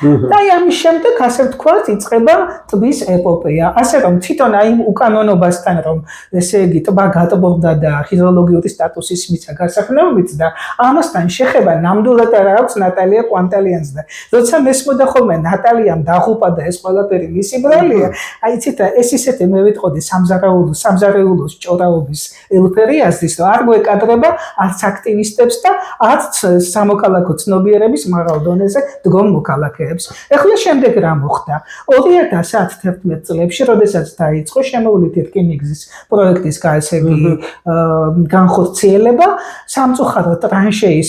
და ამის შემდეგ ასე ვთქვათ იწყება ტბის ეპოპეა. ასე რომ თვითონ აი უკანონობასთან რომ ესე იგი ტბა გატბორდა და ჰიდროლოგიური სტატუსის მისცა გასახნევით და ამასთან შეხება ნამდვილად არ აქვს ნატალია კვანტალიანს და როცა მესმოდა ხოლმე ნატალიამ დაღუპა და ეს ყველაფერი მისი ბრალია, აი იცით ეს ისეთი მე ვიტყოდი სამზარეულოს ჭორაობის ელფერიაზის რომ არ გვეკადრება არც აქტივისტებს და არც სამოქალაქო ცნობიერების მაღალ დონეზე დგომ მოქალაქეებს. ეხლა შემდეგ რა მოხდა? 2011 წლებში, როდესაც დაიწყო შემოვლითი რკინიგზის პროექტის განხორციელება, სამწუხაროდ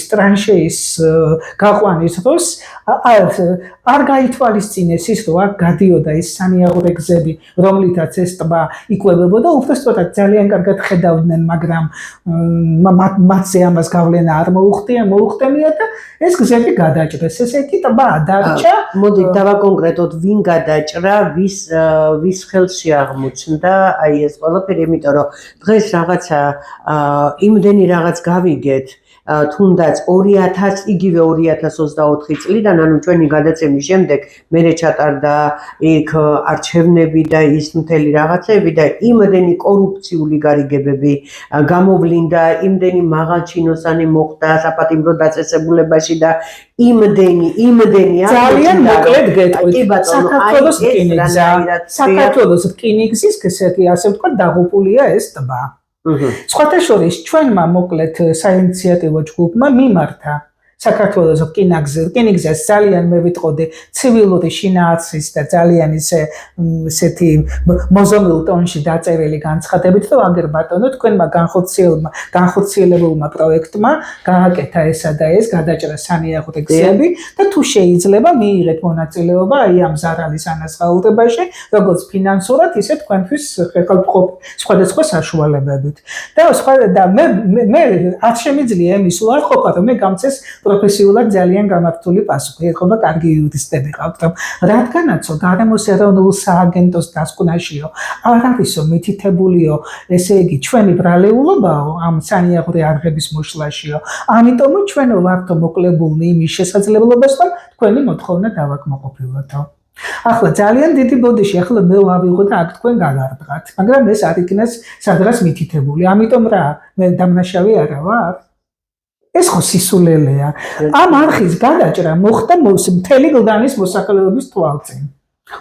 ტრანშეის გაყვანის დროს არ გაითვალისწინეს ის, რომ აქ გადიოდა ის სანიაღვრე გზები, რომლითაც ეს ტბა იკვებებოდა, უბრალოდ ძალიან კარგად ხედავდნენ, მაგრამ მათზე ამას გავლენა არ მოუხდენია და ეს გზები გადაჭრეს. ესე იგი ტბა დარჩა. მოდით დავაკონკრეტოთ, ვინ გადაჭრა, ვის ხელში აღმოჩნდა აი ეს ყველაფერი, იმიტომ რომ დღეს რაღაცა იმდენი რაღაც გავიგეთ, თუნდაც 2000 2024 წლიდან, ანუ ჩვენი გადაცემის შემდეგ მერე ჩატარდა იქ არჩევნები და ის მთელი რაღაცები და იმდენი კორუფციული გარიგებები გამოვლინდა, იმდენი მაღალჩინოსანი მოხდა საპატიმრო დაწესებულებაში და იმდენი ძალიან მოკლედ გეტყვით. საქართველოს რკინიგზის ასე ვთქვათ დაღუპულია ეს ტბა. სხვათა შორის ჩვენმა მოკლედ საინიციატივო ჯგუფმა მიმართა საქართველოს რკინიგზას ძალიან მე ვიტყოდი ცივილური შინაარსის და ძალიან ისეთი მოზომილ ტონში დაწერილი განცხადებით, რომ აგერ ბატონო თქვენმა განხორციელებულმა პროექტმა გააკეთა ესა და ეს, გადაჭრა სანიაღვრე გზები და თუ შეიძლება მიიღეთ მონაწილეობა აი ამ ზარალის ანაზღაურებაში, როგორც ფინანსურად, ისე თქვენთვის სხვადასხვა საშუალებებით. და მე არ შემიძლია იმის უარყოფა, რომ მე გამცეს პროფესიულად ძალიან გამართული პასუხი. ეხება კარგი იურისტები ყავთ, რომ რადგანაცო გარემოს ეროვნულ სააგენტოს დასკვნაშიო არ არისო მითითებულიო, ესე იგი ჩვენი ბრალეულობაო ამ სანიაღვრე არღების მოშლაშიო. ამიტომ ჩვენ ვართო მოკლებულნი იმის შესაძლებლობას, რომ თქვენი მოთხოვნა დავაკმაყოფილოთო. ახლა ძალიან დიდი ბოდიში, ახლა მე ვავიღო და აქ თქვენ გაგარდღათ, მაგრამ ეს არ იქნეს სადღაც მითითებული. ამიტომ რა, მე დამნაშავე არა ვარ? ეს ხო სისულელეა. ამ არხის გადაჭრა მოხდა მთელი გლდანის მოსახლეობის თვალწინ.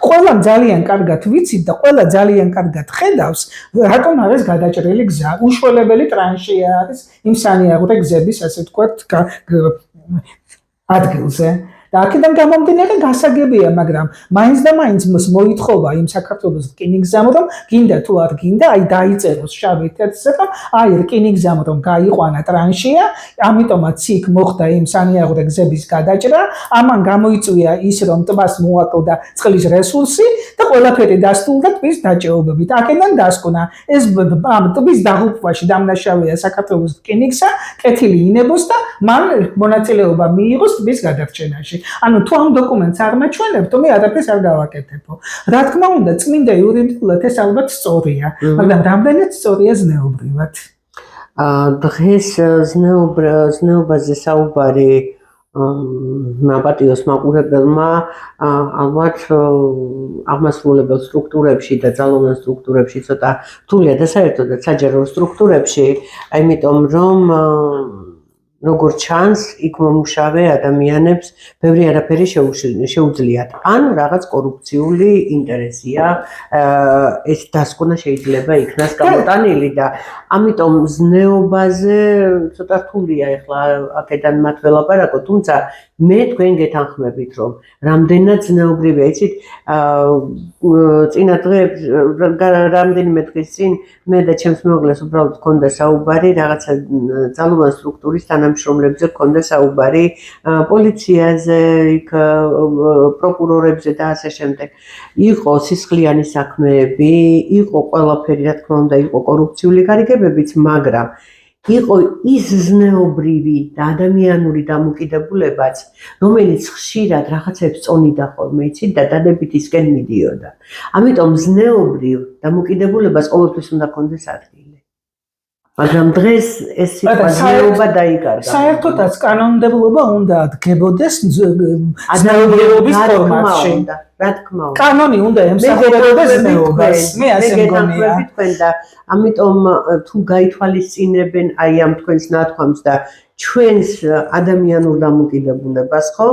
ყველა ძალიან კარგად ვიცით და ყველა ძალიან კარგად ხედავს, რატომ არის გადაჭრილი გზა. უშველებელი ტრანშეა არის იმ სანიაღვრე გზების, ასე ვთქვათ, ადგილზე. და აქედან გამომდინარე გასაგებია, მაგრამ მაინც და მაინც მოითხოვა იმ საქართველოს რკინიგზამ, რომ გინდა თუ არ გინდა, აი დაიწეროს შავი თეთრზე, რომ აი რკინიგზამ რომ გაიყვანა ტრანშეა, ამიტომაც იქ მოხდა იმ სანიაღვრე გზების გადაჭრა, ამან გამოიწვია ის, რომ ტბას მოაკლდა წყლის რესურსი და ყველაფერი დასტულდა ტბის დაჭეობებით. აქედან დასკვნა ეს ამ ტბის დაღუპვაში დამნაშავეა საქართველოს რკინიგზა, კეთილი ინებოს და მან მონაწილეობა მიიღოს ტბის გადარჩენაში. ანუ თუ ამ დოკუმენტს არ მაჩვენებთ, მე არაფერს არ გავაკეთებო. რა თქმა უნდა, წმინდა იურიდიულად ეს ალბათ სწორია, მაგრამ რამდენად სწორია ზნეობრივად. დღეს ზნეობაზე საუბარი მაპატიოს მაყურებელმა ალბათ აღმასრულებელ სტრუქტურებში და ძალოვან სტრუქტურებში ცოტა რთულია და საერთოდ საჯარო სტრუქტურებში, იმიტომ რომ როგორც ჩანს, იქ მომუშავე ადამიანებს ბევრი არაფერი შეუძლიათ. ან რაღაც კორუფციული ინტერესია, ეს დასკვნა შეიძლება იქნას გამოტანილი და ამიტომ ზნეობაზე ცოტა რთულია ეხლა აქედან მათ ველაპარაკო, თუმცა მე თქვენ გეთანხმებით, რომ რამდენად ზნეობრივია, იცით, წინა დღეებს რამდენიმე დღის წინ მე და ჩემს მეუღლეს უბრალოდ ჰქონდა საუბარი რაღაცა ძალოვან სტრუქტურის თანამშრომლებზე ჰქონდა საუბარი, პოლიციაზე, იქ პროკურორებზე და ასე შემდეგ. იყო სისხლიანი საქმეები, იყო ყველაფერი, რა თქმა უნდა, იყო კორუფციული გარიგებებიც, მაგრამ იყო ის ზნეობრივი და ადამიანური დამოკიდებულებაც, რომელიც ხშირად რაღაცებს წონიდა ხოლმე, იცით, და დადებით ისკენ მიდიოდა. ამიტომ ზნეობრივ დამოკიდებულებას ყოველთვის უნდა ჰქონდეს ადგილი. მაგრამ დღეს ეს სიტუაცია დაიკარგა. საერთოდაც კანონმდებლობა უნდა დგებოდეს ზნეობრივობის ფორმატში. რა თქმა უნდა. კანონი უნდა ემსახურებოდეს ზნეობას. მე ასე მგონია. და ამიტომ თუ გაითვალისწინებენ აი ამ თქვენს ნათქვამს და ჩვენს ადამიანურ დამოკიდებულებას, ხო,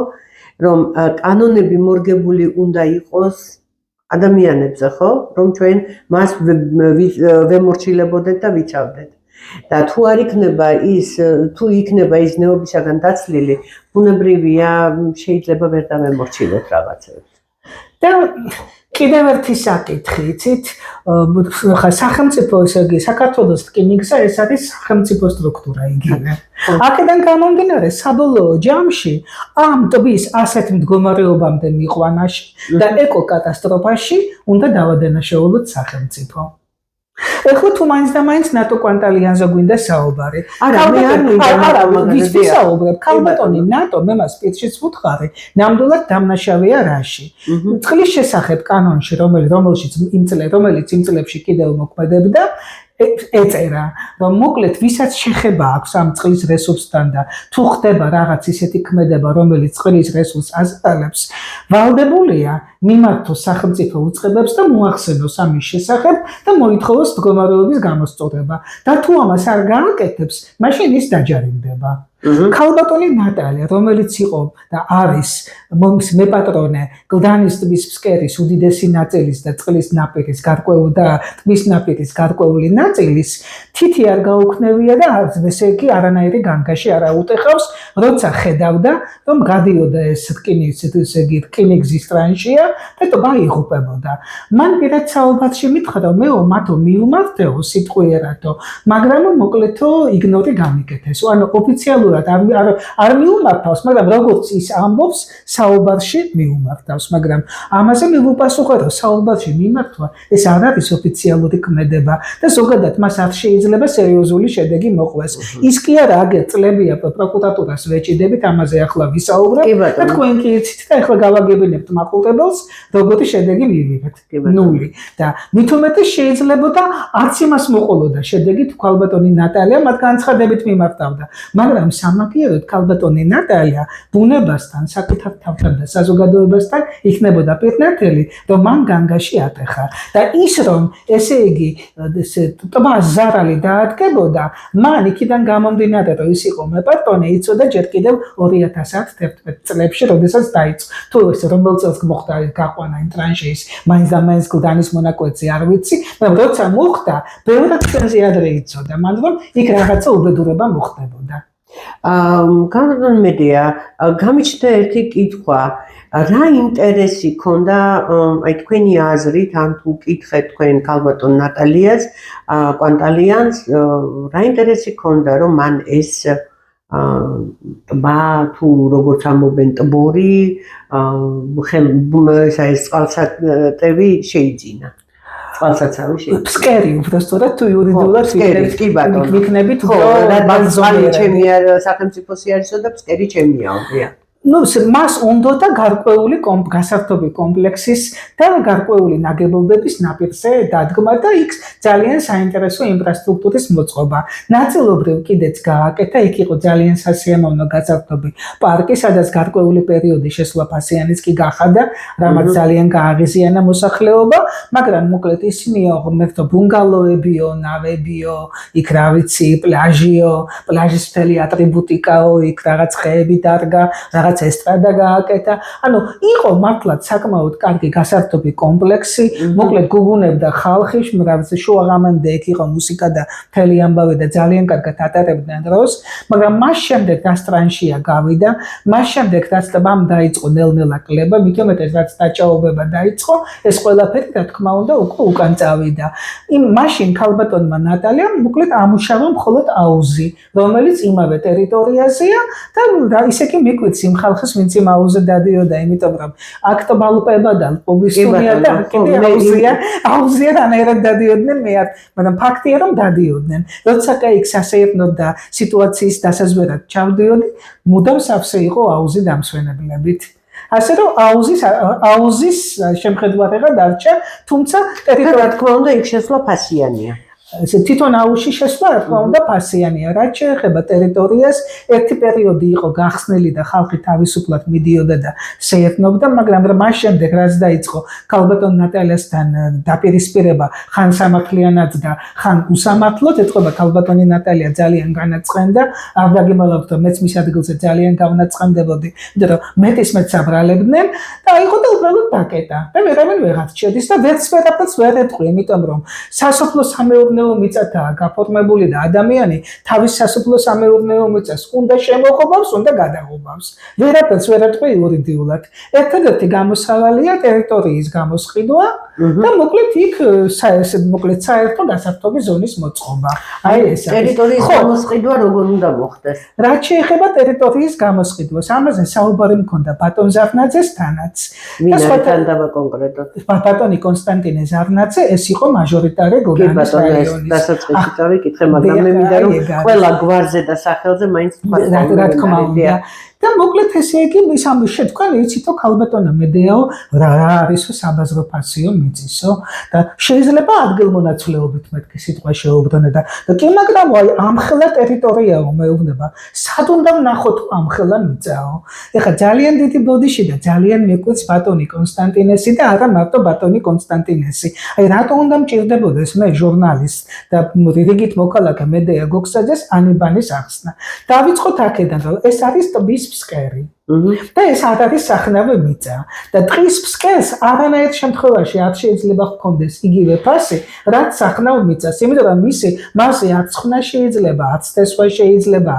რომ კანონები მორგებული უნდა იყოს ადამიანებზე, ხო, რომ ჩვენ მას ვემორჩილებოდეთ და ვიცავდეთ. და თუ არ იქნება ის ზნეობისაგან დაცლილი, ბუნებრივია შეიძლება ვერ დავემორჩილოთ რაღაცებს. და კიდევ ერთი საკითხი, იცით, სახელმწიფო, ესე იგი, საქართველოს რკინიგზა ეს არის სახელმწიფო სტრუქტურა იგივე. აქედან გამომდინარე, საბოლოო ჯამში ამ ტბის ასეთ მდგომარეობამდე მიყვანაში და ეკოკატასტროფაში უნდა დავადანაშაულოთ სახელმწიფო. ეხლა თუ მაინც და მაინც ნატო კვანტალიანზე გვინდა საუბარი. არა, ვისაუბრებ, ქალბატონი ნატო, მე მას სპეცშიც ვუთხარი, ნამდვილად დამნაშავეა რაში. წყლის შესახებ კანონში, რომელშიც იმ წლებში კიდევ მოქმედებდა, ეწერა, რომ მოკლედ ვისაც შეხება აქვს ამ წყლის რესურსთან და თუ ხდება რაღაც ისეთი ქმედება, რომელიც წყლის რესურსს აზრალებს, ვალდებულია მიმართოს სახელმწიფო უწყებებს და მოახსენოს ამის შესახებ და მოითხოვოს მდგომარეობის გამოსწორება. და თუ ამას არ გააკეთებს, მაშინ ის დაჯარიმდება. ქალბატონი ნატალია, რომელიც იყო და არის მეპატრონე გლდანის ტბის ფსკერის უდიდესი ნაწილის და წყლის ნაპირის გარკვეული და ტბის ნაპირის გარკვეული ნაწილის თითი არ გაუქნევია და ესე იგი არანაირი განგაში არ აუტეხავს, როცა ხედავდა, რომ გადიოდა ეს რკინიგზის ტრანშია და ტბა იღუპებოდა. მან პირად საუბარში მითხრა, რომ მეო მათო მიუმართეო სიტყვიერათო, მაგრამ მოკლედო იგნორი გამიკეთეს. ანუ ოფიციალურად არ მიუმართავს, მაგრამ როგორც ის ამბობს, საუბარში მიუმართავს, მაგრამ ამაზე მივუპასუხე, რომ საუბარში მიმართვა ეს არ არის ოფიციალური ქმედება და ზოგადად მას არ შეიძლება სერიოზული შედეგი მოყვეს. ის კი არა, აგერ წლებია პროკურატურას ვეჭიდებით, ამაზე ახლა ვისაუბრებ და თქვენ კი იცით და ახლა გავაგებინებთ მაყურებელს, როგორი შედეგი მივიღეთ. ნული. და მით უმეტეს შეიძლებოდა არც იმას მოყოლოდა შედეგი თუ ქალბატონი ნატალია მათ განცხადებით მიმართავდა, მაგრამ სამაგიეროდ ქალბატონი ნატალია ბუნებასთან, საკუთარ თავთან და საზოგადოებასთან იქნებოდა პირნათელი, რომ მან განგაში ატეხა და ის რომ ესე იგი ტბა ზარალი დაადგებოდა, მან იქიდან გამომდინარე, რომ ის იყო მეპატრონე, იცოდა ჯერ კიდევ 2010-11 წლებში, როდესაც დაიწყო. თუ ეს რომელ წელს მოხდა გაყვანა იმ ტრანშეის, მაინც და მაინც გლდანის მონაკვეთზე არ ვიცი, მაგრამ როცა მოხდა, ბევრად ჩვენზე ადრე იცოდა, მან რომ იქ რაღაცა უბედურება მოხდებოდა. გამომედია, გამიჩნდა ერთი კითხვა, რა ინტერესი ქონდა, აი თქვენი აზრით, ან თუ კითხეთ თქვენ ქალბატონ ნატალიას, კვანტალიანს, რა ინტერესი ქონდა, რომ მან ეს ტბა თუ როგორც ამბობენ ტბორი, ეს წყალსატევი შეიძინა. ფსკერი უბრალოდ თუ იურიდიულად ვიქნებით, ხო, რა ბანზონი ჩემი სახელმწიფო სიარისო და ფსკერი ჩემია. ну მას უნდა და გარკვეული გასართობი კომპლექსის და გარკვეული ნაგებობების ნაპირზე დადგმა და იქ ძალიან საინტერესო ინფრასტრუქტურის მოწყობა. ნაწილობრივ კიდეც გააკეთა, იქ იყო ძალიან სასიამოვნო გასართობი პარკი, სადაც გარკვეული პერიოდი შესვლა ფასიანიც კი გახადა, რამაც ძალიან გააღიზიანა მოსახლეობა, მაგრამ მოკლედ ისინიო ღმერთო ბუნგალოებიო, ნავებიო, იქ რა ვიცი, პლაჟიო, პლაჟის მთელი ატრიბუტიკაო, იქ რაღაც ხეები დარგა, რაღაც ესტრადა გააკეთა. ანუ იყო მართლაც საკმაოდ კარგი გასართობი კომპლექსი, მოკლედ გუგუნებდა ხალხი, შუაღამემდე იქ იყო მუსიკა და მთელი ამბავი და ძალიან კარგად ატარებდნენ დროს, მაგრამ მას შემდეგ რაც ტრანშია გავიდა, მას შემდეგ რაც ტბამ დაიწყო ნელ-ნელა კლება, მით უმეტეს რაც დაჭაობება დაიწყო, ეს ყველაფერი რა თქმა უნდა უკვე უკან წავიდა. მაშინ ქალბატონმა ნატალიამ მოკლედ ამუშავა მხოლოდ აუზი, რომელიც იმავე ტერიტორიაზეა და ისე კი მიკვიც იმ ხალხს, ვინც იმ აუზზე დადიოდა, იმიტომ რომ აქ ტბალპება და პუბლისტურია და კიდე აუზია რანაირად დადიოდნენ მეარ, მაგრამ ფაქტია რომ დადიოდნენ. როცა იქ სასეირნოდ და სიტუაციის დასაზვერად ჩავდიოდი, მუდამ სავსე იყო აუზი დამსვენებლებით. ასე რომ აუზის შემხედვარება დარჩა, თუმცა რა თქმა უნდა იქ შესვლა ფასიანია. თვითონ აუზში შესვლა რა თქმა უნდა ფასიანია. რაც შეეხება ტერიტორიას, ერთი პერიოდი იყო გახსნილი და ხალხი თავისუფლად მიდიოდა და შეეცნობდა, მაგრამ მას შემდეგ რაც დაიწყო ქალბატონ ნატალიასთან დაპირისპირება ხან სამართლიანად და ხან უსამართლოდ, ეთქობა ქალბატონი ნატალია ძალიან განაწყენდა, არ დაგიმალავთ რომ მეც მის ადგილზე ძალიან გავნაწყენდებოდი, იმიტომ რომ მეტის მეც აბრალებდნენ და იყო და უბრალოდ დაკეტა და ვერავინ ვეღარ შედის და ვერაფერს ვერ ეტყვი, იმიტომ რომ სასოფლო სამეურნეო მიწათაა გაფორმებული და ადამიანი თავის სასოფლო სამეურნეო მიწას უნდა შემოღობავს, უნდა გადაღობავს. ვერაფერს ვერ ეტყვი იურიდიულად. ერთადერთი გამოსავალია ტერიტორიის გამოსყიდვა და მოკლედ იქ საერთო გასართობი ზონის მოწყობა. აი ეს ტერიტორიის გამოსყიდვა როგორ უნდა მოხდეს? რაც შეეხება ტერიტორიის გამოსყიდვას, ამაზე საუბარი მქონდა ბატონ ზარნაძესთანაც. ვინთან დავა კონკრეტულად? ბატონი კონსტანტინე ზარნაძე, ეს იყო მაჟორიტარი გოგანის რაიონის. დასაწყისში წავიკითხე, მაგრამ მე მინდა რომ ყველა გვარზე და სახელზე მაინც რა თქმა უნდა. და მოკლედ ესე იგი ისამი შეთქვენ იცითო ქალბატონო მედეაო რა არისო საბაზრო ფასიო მიწისო და შეიძლება ადგილმონაცვლეობით მეთქი სიტყვა შეუბრუნე და კი მაგრამ აი ამხელა ტერიტორიაო მეუბნება სად უნდა ვნახოთ ამხელა მიწაო ეხლა ძალიან დიდი ბოდიში და ძალიან მეკვეთს ბატონი კონსტანტინესი და არა მარტო ბატონი კონსტანტინესი აი რატო უნდა მჭირდებოდეს მე ჟურნალისტ და რიგით მოქალაქე მედეა გოგსაძეს ანიბანის ახსნა დავიწყოთ აქედან რომ ეს არის ტბის ფსკერი და ეს არის სახნავი მიწა და ტყის ფსკერს არანაირ შემთხვევაში არ შეიძლება ჰქონდეს იგივე ფასი რაც სახნავ მიწას იმიტომ რომ მასზე არც ხნა შეიძლება არც თესვა შეიძლება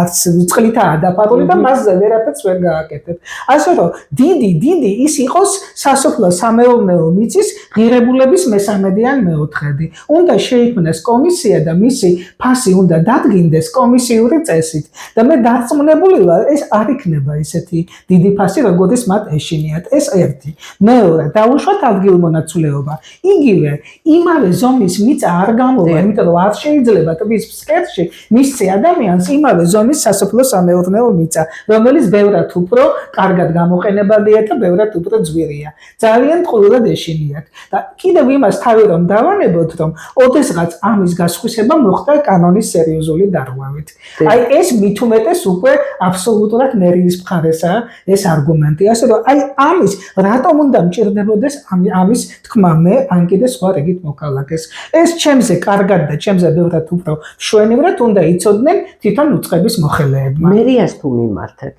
არც წყლითაა დაფარული და მასზე ვერაფერს ვერ გააკეთებ ასე რომ დიდი ის იყოს სასოფლო სამეურნეო მიწის ღირებულების მესამედი ან მეოთხედი უნდა შეიქმნას კომისია და მისი ფასი უნდა დადგინდეს კომისიური წესით და მე დარწმუნებული ვარ ეს არ იქნება ესეთი დიდი ფასი როგორც მათ ეშინიათ ეს ერთი მეორე დაუშვათ ადგილმონაცვლეობა იგივე იმავე ზომის მიწა არ გამოვა იმიტომ რომ არ შეიძლება ტბის ფსკერში მისცე ადამიანს იმავე ზომის სასოფლო სამეურნეო მიწა რომელიც ბევრად უფრო კარგად გამოყენებადია და ბევრად უფრო ძვირია ძალიან ტყუილად ეშინიათ და კიდევ იმას თავი რომ დავანებოთ რომ ოდესღაც ამის გასხვისება მოხდა კანონის სერიოზული დარღვევით აი ეს მით უმეტეს უკვე აბსოლუტურად მერიის მხარესაა ეს არგუმენტი ასე რომ აი ამის რატომ უნდა მჭირდებოდეს ამის თქმა მე ან კიდე სხვა რიგით მოქალაქეს ეს ჩემზე კარგად და ჩემზე ბევრად უფრო მშვენივრად უნდა იცოდნენ თვითონ უწყების მოხელეებმა მერიას თუ მიმართეთ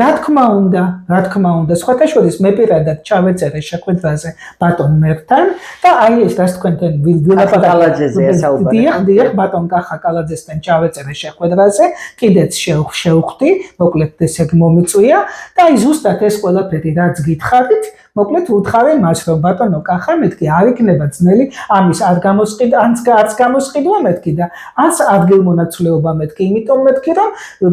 რა თქმა უნდა სხვათა შორის მე პირადად ჩავეწერე შეხვედრაზე ბატონ მერთან და აი ეს რაც თქვენთან ვილაპარაკალაძეზეა საუბარი დიახ ბატონ კახა კალაძესთან ჩავეწერე შეხვედრაზე კიდეც შევხვდი მოკლედ ესე მომიწვია და აი ზუსტად ეს ყველაფერი რაც გითხარით მოკლედ უთხარი მას რომ ბატონო კახა მეთქი არ იქნება ძნელი ამის არ გამოსყიდა არც გამოსყიდვა მეთქი და არც ადგილმონაცვლეობა მეთქი იმიტომ მეთქი რომ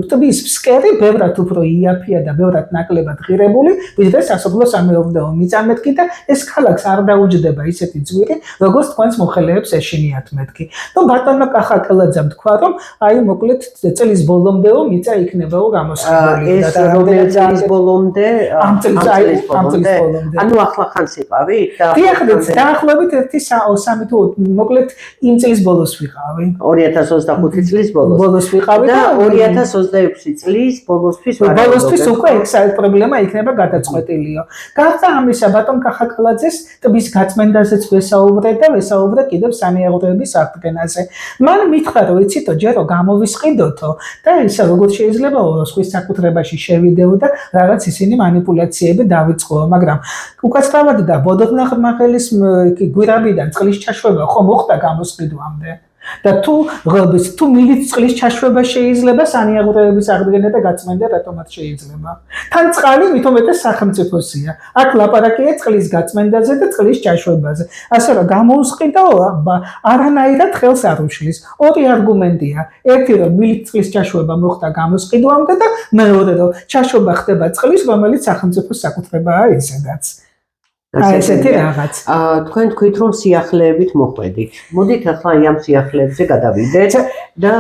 ტბის ფსკერი ბევრად უფრო იაფია და ბევრად ნაკლებად ღირებული ვიდრე სასოფლო სამეურნეო მიწა მეთქი და ეს ქალაქს არ დაუჯდება ისეთი ძვირი როგორც თქვენს მოხელეებს ეშინიათ მეთქი ნუ ბატონო კახა კელაძემ თქვა რომ აი მოკლედ წლის ბოლომდეო მიწა იქნებაო გამოსყიდული ეს რომელი წლის ბოლომდე ამ წლის ბოლომდე ანუ ახლა ხანს იყავი და დიახ დაახლოებით 1-3 თუ მოკლედ იმ წლის ბოლოს ვიყავი 2025 წლის ბოლოს ვიყავი და 2026 წლის ბოლოსთვის ბოლოსთვის უკვე ეს პრობლემა იქნება გადაწყვეტილიო გარდა ამისა ბატონ კახაკალაძეს ტბის გაწმენდაზეც ვესაუბრე და ვესაუბრე კიდევ სანიაღვრების აღდგენაზე მან მითხრა რომ იცითო ჯერო გამოვისყიდოთო და ისე როგორ შეიძლება სხვის საკუთრებაში შევიდეო და რაღაც ისინი манипуляციები დავიწყო მაგრამ უკაცრავად და ბოდოხნახმახელის გვირაბიდან წყლის ჩაშვება ხო მოხდა გამოსყიდვამდე და თუ მილით წყლის ჩაშვება შეიძლება სანიაღვრების აღდგენა და გაწმენდა რატომაც შეიძლება თან წყალი მithometes სახელმწიფოსია აქ ლაპარაკია წყლის გაწმენდაზე და წყლის ჩაშვებაზე ასე რომ გამოუსყიდაო არანაირად ხელს არ უშლის ორი არგუმენტია ერთი რომ მილით წყლის ჩაშვება მოხდა გამოსყიდვამდე და მეორე რომ ჩაშვება ხდება წყლის რომელიც სახელმწიფოს საკუთრებაა ისედაც აი ესეთი რაღაც. თქვენ თქვით რომ სიახლეებით მოხვედით. მოდით ახლა ამ სიახლეებზე გადავიდეთ და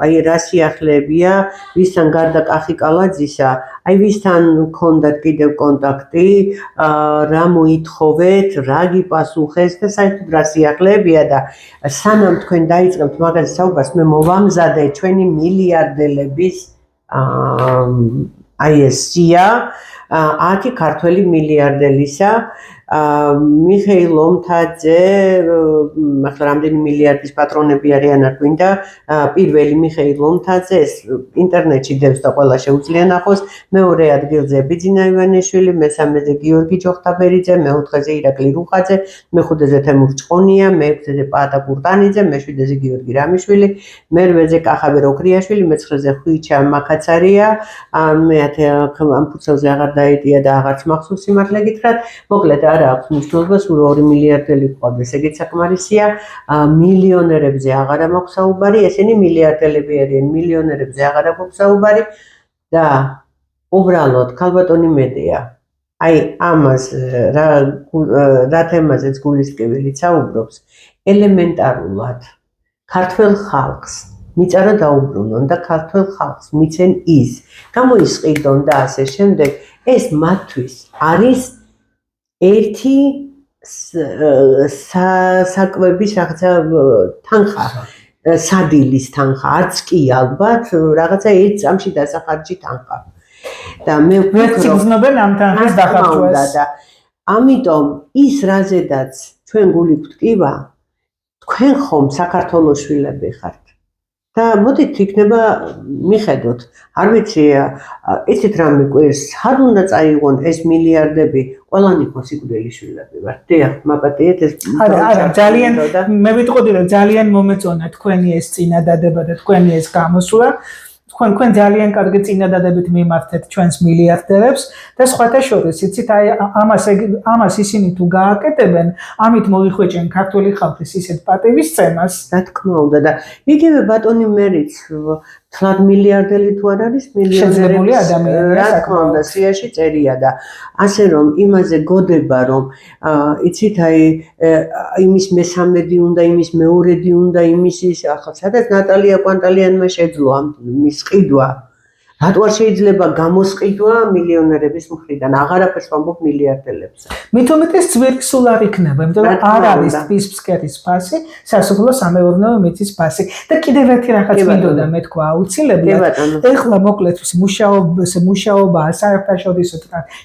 აი რა სიახლეებია, ვისთან გარდა კახიკალაძისა, აი ვისთან გქონდათ კიდევ კონტაქტი, რა მოითხოვეთ, რა გიპასუხეს და საერთოდ რა სიახლეებია და სანამ თქვენ დაიწყებთ მაგაზე საუბარს, მე მოვამზადე ჩვენი მილიარდელების აი ეს სია 10 ქართველი მილიარდელისა მიხეილ ომთაძე ახლა რამდენი მილიარდის პატრონები არიან არ გვინდა პირველი მიხეილ ომთაძე ეს ინტერნეტში დევს და ყველა შეუძლია ნახოს მეორე ადგილზე ბიძინა ივანიშვილი მესამეზე გიორგი ჯოხტაბერიძე მეოთხეზე ირაკლი რუხაძე მეხუთეზე თემურ ჭყონია მეექვსეზე პაატა კურტანიძე მეშვიდეზე გიორგი რამიშვილი მერვეზე კახაბერ ოქრიაშვილი მეცხრეზე ხვიჩა მაკაცარია მეათე ამ ფუცელზე აღარ დაეტია და აღარც მახსოვს სიმართლე გითხრათ მოკლედ არა აქვს მნიშვნელობა სულ 2 მილიარდელი ყავდეს ეგეც საკმარისია მილიონერებზე აღარა მაქვს საუბარი ესენი მილიარდელები არიან მილიონერებზე აღარა გვაქვს საუბარი და უბრალოდ ქალბატონი მედია აი ამას რა თემაზეც გულისკევილით საუბრობს ელემენტარულად ქართველ ხალხს მიწარა დაუბრუნონ და ქართველ ხალხს მიცენ ის გამოისყიდონ და ასე შემდეგ ეს მათთვის არის ერთი საკვების რაღაცა თანხა სადილის თანხა არც კი ალბათ რაღაცა ერთ წამში დასახარჯი თანხა და მე ვეცნობენ ამ თანხის დახარჯვას და ამიტომ ის რაზედაც ჩვენ გული გვტკივა თქვენ ხომ საქართველოს შვილები ხართ და მოდით იქნება მიხედოთ არ ვიცი იცით რა მიყვარს არ უნდა წაიღონ ეს მილიარდები ყველანი ხო სიკვდილი შვილები ვართ დიახ მაპატიეთ ეს არა ძალიან მე ვიტყოდი რომ ძალიან მომეწონა თქვენი ეს წინადადება და თქვენი ეს გამოსვლა თქვენ ძალიან კარგი წინადადებით მიმართეთ ჩვენს მილიარდერებს და სხვათა შორის იცით აი ამას ისინი თუ გააკეთებენ ამით მოიხვეჭენ ქართული ხალხის ისეთ პატივისცემას რა თქმა უნდა და იგივე ბატონი მერიც თლად მილიარდელი თუ არ არის მილიონერი ადამიანი რა თქმა უნდა სიაში წერია და ასე რომ იმაზე გოდება რომ იცით აი იმის მესამედი უნდა იმის მეორედი უნდა იმის ის ახლა სადაც ნატალია კვანტალიანმა შეძლო ამ მის ყიდვა რატო არ შეიძლება გამოსყიდვა მილიონერების მხრიდან აღარაფერს ვამბობ მილიარდელებს მithometes ძვირი სულ არ იქნება იმიტომ რომ არ არის ტბის ფსკერის ფასი სასოფლო სამეურნეო მიწის ფასი და კიდევ ერთი რაღაც მინდოდა მე თქვა აუცილებლად ეხლა მოკლედ მუშაობა საერთაშორისო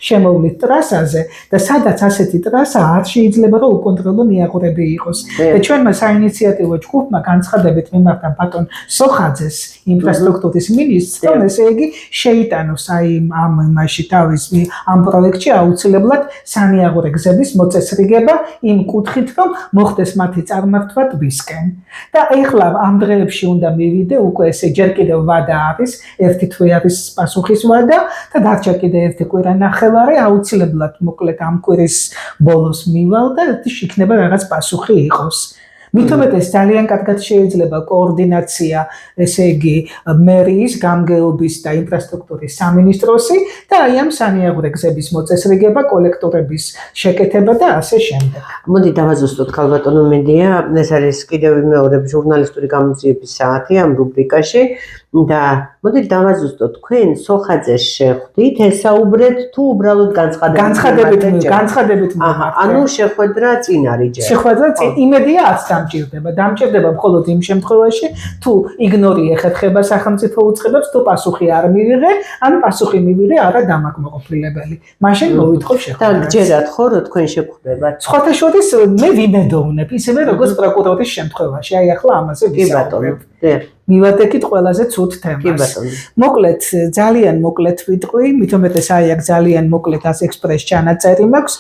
შემოვლით ტრასაზე და სადაც ასეთი ტრასა არ შეიძლება რომ უკონტროლო ნიაღვრები იყოს და ჩვენმა საინიციატივო ჯგუფმა განცხადებით მიმართა ბატონ სოხაძეს ინფრასტრუქტურის მინისტრს რომ ესე იგი იგი შეიტანოს აი ამ იმაში თავის ამ პროექტში აუცილებლად სანიაღურე გზების მოწესრიგება იმ კუთხით, რომ მოხდეს მათი წარმართვა ტბისკენ. და ეხლა ამ დღეებში უნდა მივიდე უკვე ესე ჯერ კიდევ ვადა არის, ერთი თვე არის პასუხის ვადა და დარჩა კიდე ერთი კვირა ნახევარი, აუცილებლად მოკლედ ამ კვირის ბოლოს მივალ და იქნება რაღაც პასუხი იყოს. მით უმეტეს ძალიან კარგად შეიძლება კოორდინაცია, ესე იგი მერიის, გამგეობის და ინფრასტრუქტურის სამინისტროსი და აი ამ სანიაღურე გზების მოწესრიგება, კოლექტორების შეკეთება და ასე შემდეგ. მოდი დავაზუსტოთ ქალბატონო მედია, ეს არის კიდევ მეორე ჟურნალისტური გამოძიების საათი ამ რუბრიკაში და მოდი დავაზუსტოთ, თქვენ სოხაძეს შეხვდით, ესაუბრეთ თუ უბრალოდ განცხადებით ანუ შეხვედრა წინ არის ჯერ. შეხვედრა წინ იმედია არც დამჭირდება მხოლოდ იმ შემთხვევაში, თუ იგნორი ეხერხება სახელმწიფო უწყებებს, თუ პასუხი არ მივიღე, ან პასუხი მივიღე არა დამაკმაყოფილებელი. მაშინ მოვითხოვ შეხვედრას. და გჯერათ ხო, რომ თქვენ შეგხვდებათ? სხვათა შორის მე ვიმედოვნებ, ისევე როგორც პროკურორის შემთხვევაში. აი ახლა ამაზე ვისაუბრებ. მივატეკით ყველაზე ცუდ თემას. მოკლედ, ძალიან მოკლედ ვიტყვი, მით უმეტეს აი აქ ძალიან მოკლედ ექსპრეს ჩანაწერი მაქვს.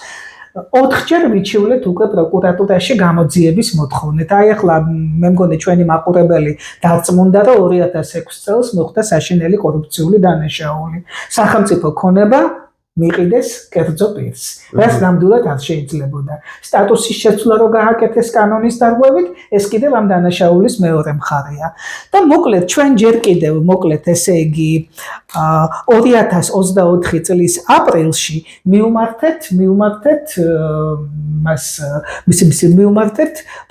4-ჯერ მიჩივლეთ უკვე პროკურატურაში გამოძიების მოთხოვნით. აი ახლა მე მგონი ჩვენი მაყურებელი დარწმუნდა, რომ 2006 წელს მოხდა საშინელი კორუფციული დანაშაული. სახელმწიფო ქონება მიყიდეს კერძო პირს, რაც ნამდვილად არ შეიძლებოდა. სტატუსის შეცვლა რო გააკეთეს კანონის დარღვევით, ეს კიდევ ამ დანაშაულის მეორე მხარეა. და მოკლედ ჩვენ ჯერ კიდევ მოკლედ ესე იგი 2024 წლის აპრილში მივმართეთ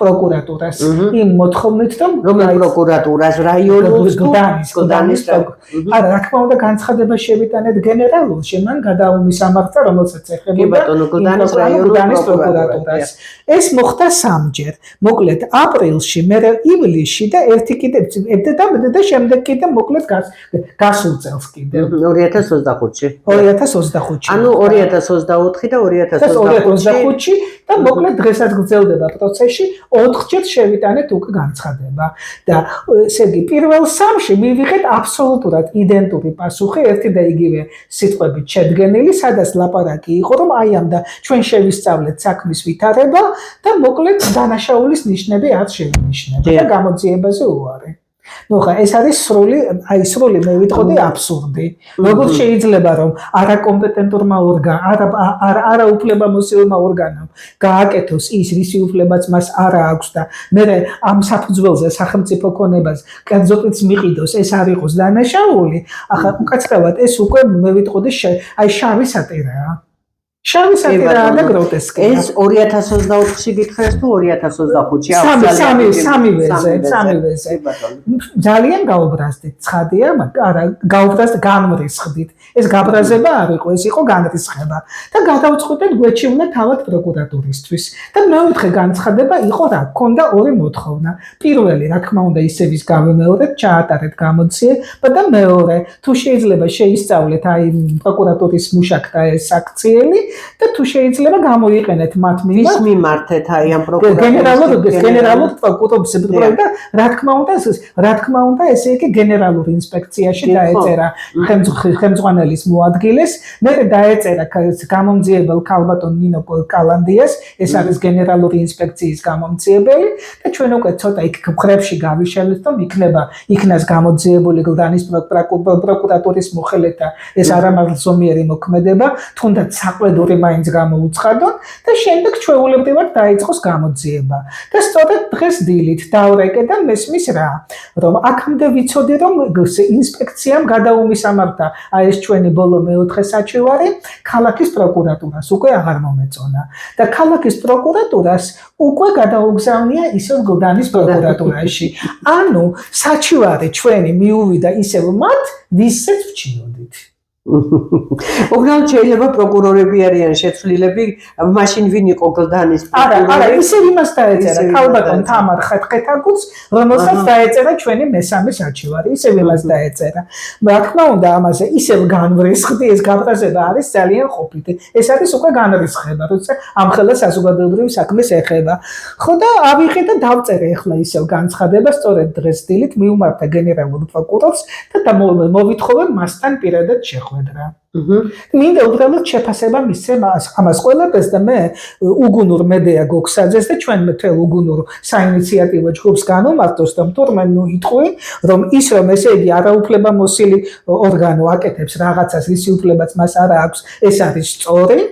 პროკურატურას იმ მოთხოვნით, რომ პროკურატურას რაიონულს გდანის არა, რა თქმა უნდა განცხადება შევიტანეთ გენერალურში, მან გადაუმისამართა, რომელსაც ეხებოდა გდანის რაიონის პროკურატურას. ეს მოხდა 3-ჯერ. მოკლედ აპრილში, მერე ივლისში და ერთი კიდევ და შემდეგ კიდევ მოკლედ გასულ წელს კიდევ 2025-ში. 2025-ში. ანუ 2024 და 2025-ში და მოკლედ დღესაც გრძელდება პროცესში, 4-ჯერ შევიტანეთ უკვე განცხადება. და ესე იგი პირველ 3-ში მივიღეთ აბსოლუტურად იდენტური პასუხი, ერთი და იგივე სიტყვებით შედგენილი, სადაც ლაპარაკი იყო, რომ აი ამ და ჩვენ შევისწავლეთ საქმის ვითარება და მოკლედ დანაშაულის ნიშნები არ შევინიშნეთ და გამოძიებაზე უარი. ნუ ხა ეს არის სრული მე ვიტყოდი აბსურდი. როგორ შეიძლება რომ არაკომპეტენტურმა არაუფლებამოსილმა ორგანომ გააკეთოს ის, რისი უფლებაც მას არა აქვს და მე ამ საფუძველზე სახელმწიფო ქონებას კერძოყიც მიყიდოს, ეს არ იყოს დანაშაული. ახლა უკაცრავად ეს უკვე მე ვიტყოდი აი შავი სატირაა. შავი სატირაა და გროტესკია. ეს 2024-ში გითხარით თუ 2025-ში? სამივეზე. ძალიან გაუბრაზდით, ცხადია, არა, განმრისხდით. ეს გაბრაზება არ იყო, ეს იყო განრისხება. და გადავწყვეტეთ გვეჩივნა თავად პროკურატურისთვის. და მეოთხე განცხადება იყო რა, ჰქონდა ორი მოთხოვნა. პირველი, რა თქმა უნდა, ისევის გავიმეორეთ, ჩაატარეთ გამოძიება და მეორე, თუ შეიძლება შეისწავლეთ აი პროკურატურის მუშაკთა ეს აქციელი და თუ შეიძლება გამოიყენეთ მათ მიმართეთ აი ამ გენერალურ პროკურორს და რა თქმა უნდა ესე იგი გენერალურ ინსპექციაში დაეწერა ხელმძღვანელის მოადგილეს, მე დაეწერა გამომძიებელ ქალბატონ ნინო კალანდიას, ეს არის გენერალური ინსპექციის გამომძიებელი და ჩვენ უკვე ცოტა იქ ხრებში გავიშალეთ, რომ იქნას გამოძიებული გლდანის პროკურატურის მოხელეთა ეს არამარცომიერი მოქმედება, თუნდაც საყვედური მაინც გამოუცხადონ და შემდეგ ჩვეულებრივად დაიწყოს გამოძიება. და სწორედ დღეს დილით დავრეკე და მესმის რა, რომ აქამდე ვიცოდი, რომ ინსპექციამ გადაუმისამართა აი ეს ჩვენი ბოლო მეოთხე საჩივარი ქალაქის პროკურატურას უკვე აღარ მომეწონა და ქალაქის პროკურატურას უკვე გადაუგზავნია ისევ გლდანის პროკურატურაში. ანუ საჩივარი ჩვენი მიუვიდა ისევ მათ, ვისაც ვჩიოდით. უბრალოდ შეიძლება პროკურორები არიან შეცვლილები, მაშინ ვინ იყო გლდანის არა, ისევ იმას დაეწერა ქალბატონ თამარ ხეთქეთაგურს, რომელსაც დაეწერა ჩვენი მესამე საჩივარი, ისევ იმას დაეწერა. რა თქმა უნდა, ამაზე ისევ განვრისხდი, ეს გაბრაზება არის ძალიან ყოფილი. ეს არის უკვე განრისხება, როცა ამხელა საზოგადოებრივ საქმეს ეხება. ხო და ავიღე და დავწერე ახლა ისევ განცხადება, სწორედ დღეს დილით მივმართა გენერალურ პროკურორს და მოვითხოვე მასთან პირადად შეხვედრა. მინდა უბრალოდ შეფასება მისცე ამას ყველაფერს და მე უგუნურ მედია გოგსაძეს და ჩვენ მთელ უგუნურ საინიციატივო ჯგუფს განვმარტოს და თურმე იტყვი რომ ის რომ ესე იგი არაუფლებამოსილი ორგანო აკეთებს რაღაცას ისი უფლებაც მას არ აქვს ეს არის სწორი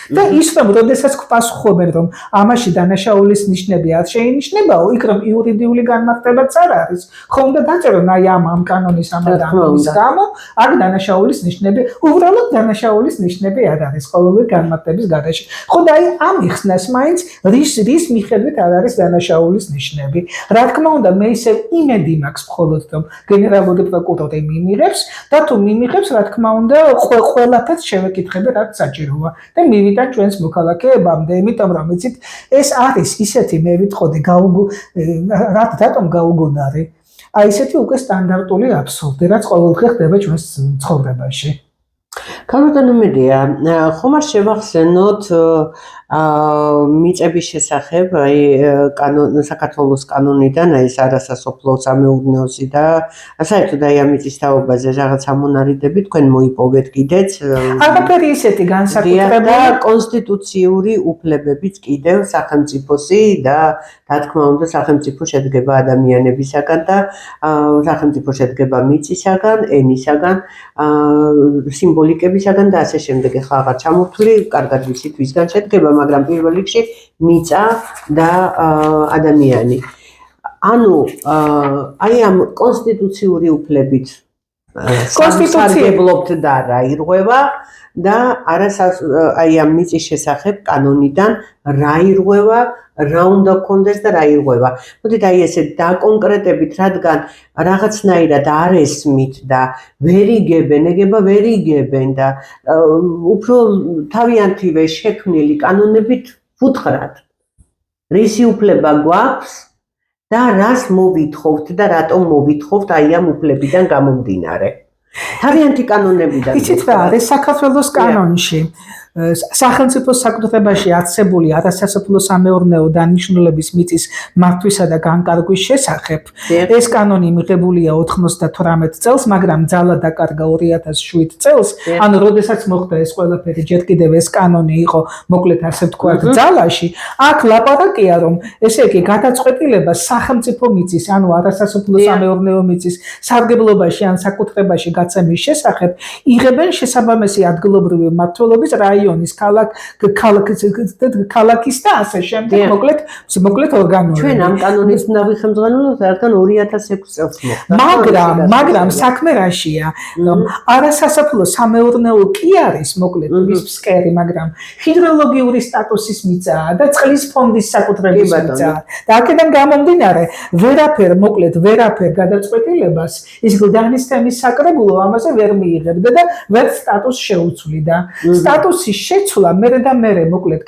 და ის რომ როდესაც გპასუხობენ რომ ამაში დანაშაულის ნიშნები არ შეინიშნებაო იქ რომ იურიდიული განმარტებაც არ არის ხო უნდა დაწერონ აი ამ კანონის ამის გამო აქ დანაშაულის ნიშნები უბრალოდ დანაშაულის ნიშნები არ არის ყოველგვარი განმარტების გარეშე ხო და აი ამ იხსნას მაინც რის მიხედვით არ არის დანაშაულის ნიშნები რა თქმა უნდა მე ისევ იმედი მაქვს მხოლოდ რომ გენერალური პროკურორი მიმიღებს და თუ მიმიღებს რა თქმა უნდა ყველაფერს შევეკითხები რაც საჭიროა და მივიდა ჩვენს მოქალაქეებამდე, იმიტომ რომ იცით, ეს არის ისეთი მე ვიტყოდი რატომ გაუგონარი. აი ესეთი უკვე სტანდარტული აბსურდი, რაც ყოველდღე ხდება ჩვენს ცხოვრებაში. ქალბატონო მედია, ხომ არ შევახსენოთ მიწების შესახებ, აი საქართველოს კანონიდან, აი ეს არასასოფლო სამეურნეოსი და საერთოდ აი ამ მიწის თაობაზე რაღაც ამონარიდები თქვენ მოიპოვეთ კიდეც. არაფერი ისეთი განსაკუთრებული და კონსტიტუციური უფლებებიც კიდევ სახელმწიფოსი და რა თქმა უნდა სახელმწიფო შედგება ადამიანებისაგან და სახელმწიფო შედგება მიწისაგან, ენისაგან, სიმბოლიკებისაგან და ასე შემდეგ. ახლა აღარ ჩამოვთვლი, კარგად ვიცით ვისგან შედგება, მაგრამ პირველ რიგში მიწა და ადამიანი. ანუ აი ამ კონსტიტუციური უფლებით კონსტიტუციებლობთ და რა ირღვევა და აი ამ მიწის შესახებ კანონიდან რა ირღვევა, რა უნდა გქონდეს და რა ირღვევა. მოდით აი ესე დაკონკრეტებით, რადგან რაღაცნაირად არ ესმით და ვერ იგებენ, ეგება ვერ იგებენ და უფრო თავიანთივე შექმნილი კანონებით ვუთხრათ. რისი უფლება გვაქვს და რას მოვითხოვთ და რატომ მოვითხოვთ აი ამ უფლებიდან გამომდინარე. თავიანთი კანონებიდან. იცით რა არის საქართველოს კანონში სახელმწიფო საკუთრებაში არსებული არასასოფლო სამეურნეო დანიშნულების მიწის მართვისა და განკარგვის შესახებ ეს კანონი მიღებულია 98 წელს, მაგრამ ძალა დაკარგა 2007 წელს, ანუ როდესაც მოხდა ეს ყველაფერი, ჯერ კიდევ ეს კანონი იყო მოკლედ ასე ვთქვათ ძალაში, აქ ლაპარაკია რომ ესე იგი გადაწყვეტილება სახელმწიფო მიწის, ანუ არასასოფლო სამეურნეო მიწის სარგებლობაში ან საკუთრებაში გაცემის შესახებ იღებენ შესაბამისი ადგილობრივი მმართველობის რაიონის ქალაქის და ასე შემდეგ მოკლედ ორგანოები. ჩვენ ამ კანონის ნავიხემძღვანელობთ რადგან 2006 წელს მოხდა. მაგრამ საქმე რაშია, რომ არასასოფლო სამეურნეო კი არის მოკლედ ის ფსკერი, მაგრამ ჰიდროლოგიური სტატუსის მიწაა და წყლის ფონდის საკუთრების მიწაა. და აქედან გამომდინარე, ვერაფერ გადაწყვეტილებას ის გლდანის თემის საკრებულო ამაზე ვერ მიიღებდა და ვერ სტატუსს შეუცვლიდა. სტატუსის შეცვლა მერე მოკლედ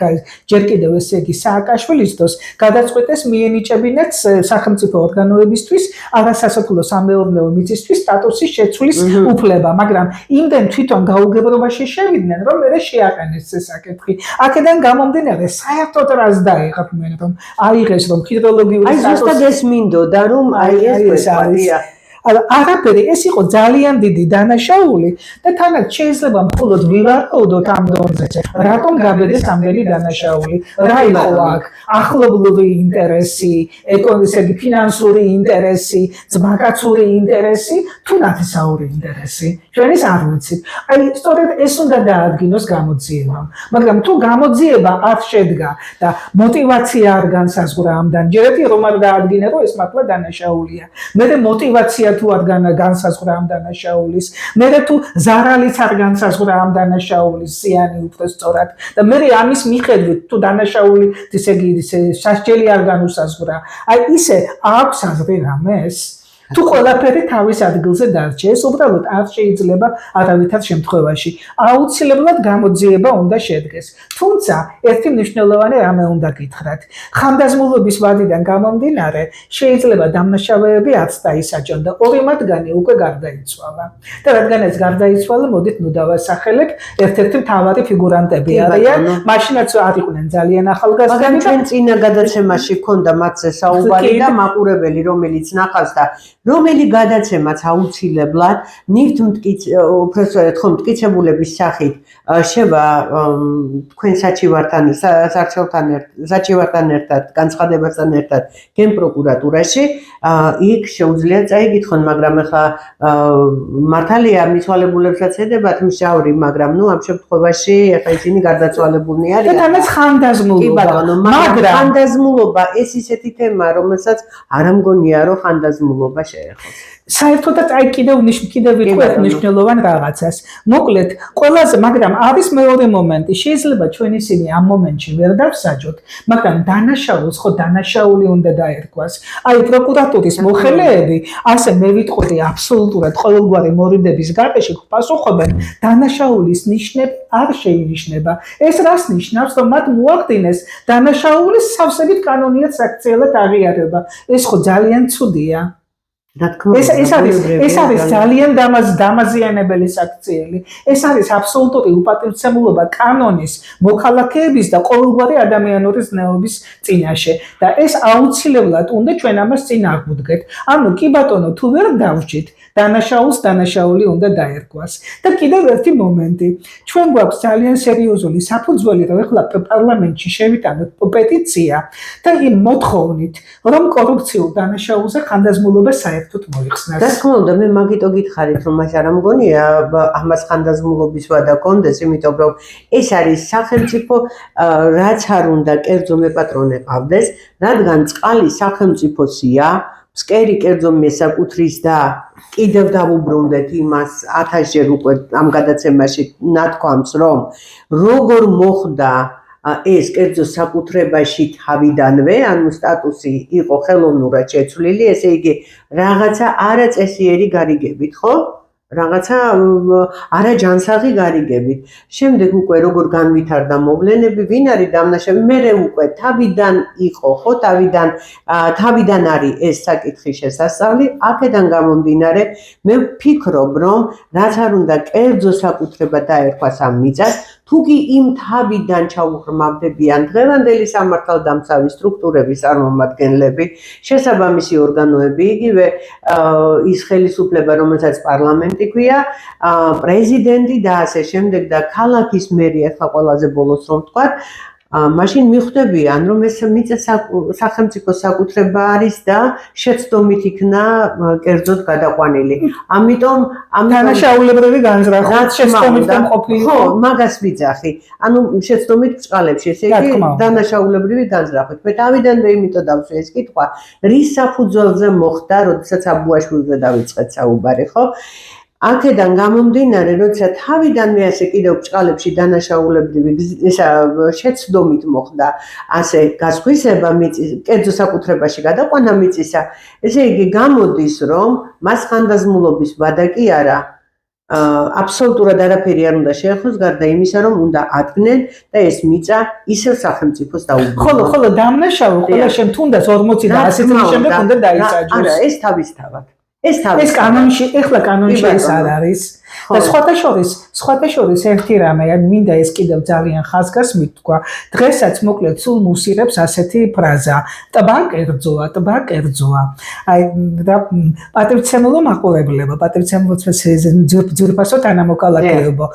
ჯერ კიდევ ესე იგი სააკაშვილის დროს გადაწყვეტეს მიენიჭებინათ სახელმწიფო ორგანოებისთვის არასასოფლო სამეურნეო მიწისთვის სტატუსის შეცვლის უფლება, მაგრამ იმდენ თვითონ გაუგებრობაში შევიდნენ, რომ მერე შეაყენეს ეს საკითხი. აქედან გამომდინარე, საერთოდ რას დაიღებდნენ, რომ აიღეს რომ ჰიდროლოგიური სტატუსი აი ზუსტად ეს მინდოდა, რომ აი ეს არის არაფერი ეს იყო ძალიან დიდი დანაშაული და თანაც შეიძლება მხოლოდ ვივარაუდოთ ამ დონეზე რატომ გაბედეს ამდენი დანაშაული რა იყო აქ ახლობლური ინტერესი ეკონომიკური ფინანსური ინტერესი ძმაკაცური ინტერესი თუ ნათესაური ინტერესი ჩვენ ის არ ვიცით აი სწორედ ეს უნდა დაადგინოს გამოძიებამ მაგრამ თუ გამოძიება არ შედგა და мотивация არ განსაზღვრა ამ დანჯერეთი რომ არ დაადგინა რომ ეს მართლა დანაშაულია მე мотивация თუ არ განსაზღვრა ამ დანაშაულის, მერე თუ ზარალიც არ განსაზღვრა ამ დანაშაულის, ზიანი უფრო სწორად და მერე ამის მიხედვით თუ დანაშაული ისე სასჯელი არ განუსაზღვრა. აი ისე აქვს აზრი რამეს თუ ყველაფერი თავის ადგილზე დარჩა, ეს უბრალოდ არ შეიძლება არავითარ შემთხვევაში. აუცილებლად გამოძიება უნდა შედგეს. თუმცა ერთი მნიშვნელოვანი რამე უნდა გითხრათ. ხანდაზმულობის ვადიდან გამომდინარე, შეიძლება დამნაშავეები არც დაისაჯონ და ორი მათგანი უკვე გარდაიცვალა. და რადგან ეს გარდაიცვალა, მოდით ნუ დავასახელებ, ერთ-ერთი მთავარი ფიგურანტები არიან. მაშინაც არ იყვნენ ძალიან ახალგაზრდები და ჩვენ წინა გადაცემაში ჰქონდა მათზე საუბარი და მაყურებელი, რომელიც ნახავს და რომელი გადაცემაც აუცილებლად მტკიცებულების სახით შევა თქვენ საჩივართან ერთად, განცხადებასთან ერთად გენპროკურატურაში, იქ შეუძლია წაიგითხონ, მაგრამ ახლა მართალია მიცვალებულებსაც ედებათ მსჯავრი, მაგრამ ამ შემთხვევაში ახლა ისინი გარდაცვალებულნი არიან. და თანაც ხანდაზმულობა, მაგრამ ხანდაზმულობა ეს ისეთი თემაა, რომელსაც არ ამგონია, რომ ხანდაზმულობა შეეხოს. საერთოდაც აი კიდევ ვიტყვეთ მნიშვნელოვან რაღაცას. მოკლედ, ყველაზე, მაგრამ არის მეორე მომენტი. შეიძლება ჩვენ ისინი ამ მომენტში ვერ დავსაჯოთ, მაგრამ დანაშაულს ხო დანაშაული უნდა დაერქვას. აი პროკურატურის მოხელეები, ასე მე ვიტყოდი აბსოლუტურად ყოველგვარი მორიდების გარეშე პასუხობენ, დანაშაულის ნიშნები არ შეინიშნება. ეს რას ნიშნავს, რომ მათ მოახდინეს დანაშაულის სავსებით კანონიერ საქციელად აღიარება. ეს ხო ძალიან ცუდია. ეს არის ძალიან დამაზიანებელი საქციელი. ეს არის აბსოლუტური უპატივცემულობა კანონის, მოქალაქეების და ყოველგვარი ადამიანური ზნეობის წინაშე და ეს აუცილებლად უნდა ჩვენ ამას წინ აღვდგეთ. ანუ კი ბატონო, თუ ვერ დავჭით, დანაშაულს დანაშაული უნდა დაერქვას. და კიდევ ერთი მომენტი. ჩვენ გვაქვს ძალიან სერიოზული საფუძველი, რომ ეხლა პარლამენტში შევიტანოთ პეტიცია და იმ მოთხოვნით, რომ კორუფციულ დანაშაულზე ხანდაზმულობა საერთოდ მოიხსნას. რა თქმა უნდა, მე მაგიტო გითხარით, რომ მას არ ამგონია ამას ხანდაზმულობის ვადა კონდეს, იმიტომ რომ ეს არის სახელმწიფო, რაც არ უნდა კერძო მეპატრონე ყავდეს, რადგან წყალი სახელმწიფოსია, ფსკერი კერძო მესაკუთრის და კიდევ დავუბრუნდეთ იმას 1000-ჯერ უკვე ამ გადაცემაში ნათქვამს, რომ როგორ მოხდა ეს კერძო საკუთრებაში თავიდანვე, ანუ სტატუსი იყო ხელოვნურად შეცვლილი, ესე იგი რაღაცა არაწესიერი გარიგებით, ხო? რაღაცა არაჯანსაღი გარიგებით. შემდეგ უკვე როგორ განვითარდა მოვლენები, ვინ არის დამნაშავე, მერე უკვე თავიდან იყო, ხო, თავიდან არის ეს საკითხი შესასწავლი, აქედან გამომდინარე, მე ვფიქრობ, რომ რაც არ უნდა კერძო საკუთრება დაერქვას ამ მიწას, თუ კი იმ თავიდან ჩაუღრმავდებიან დღევანდელი სამართალდამცავი სტრუქტურების წარმომადგენლები, შესაბამისი ორგანოები, იგივე ის ხელისუფლება, რომელსაც პარლამენტი ქვია, პრეზიდენტი და ასე შემდეგ და ქალაქის მერი, ახლა ყველაზე ბოლოს რომ ვთქვათ, მაშინ მიხვდებიან, რომ ეს მიწა სახელმწიფო საკუთრება არის და შეცდომით იქნა კერძოდ გადაყვანილი. ამიტომ დანაშაულებრივი განზრახვა შეცდომით ყოფილი. ხო, მაგას ვიძახი. ანუ შეცდომით ბჭყალებში, ესე იგი დანაშაულებრივი განზრახვით. მე თავიდანვე იმიტომ დავსვი ეს კითხვა, რის საფუძველზე მოხდა, როდესაც აბუაშვილზე დავიწყეთ საუბარი, ხო? აქედან გამომდინარე, როცა თავიდანვე ასე კიდევ ბჭყალებში დანაშაულებრივი შეცდომით მოხდა ასე გასხვისება მიწის, კერძო საკუთრებაში გადაყვანა მიწისა, ესე იგი გამოდის, რომ მას ხანდაზმულობის ვადა კი არა, აბსოლუტურად არაფერი არ უნდა შეეხოს, გარდა იმისა, რომ უნდა ადგენენ და ეს მიწა ისევ სახელმწიფოს დაუბრუნდეს. ხოლო დამნაშავე ყველა შემთხვევაში 40 და 100 წლის შემდეგ უნდა დაისაჯოს. არა, ეს თავისთავად. ეს კანონში, ეხლა კანონში ეს არ არის. და სხვათა შორის ერთი რამე, მინდა ეს კიდევ ძალიან ხაზგასმით თქვა, დღესაც მოკლედ სულ მუსირებს ასეთი ფრაზა, ტბა კერძოა. აი და პატივცემულო მაყურებლებო, ძვირფასო თანამოქალაქეებო.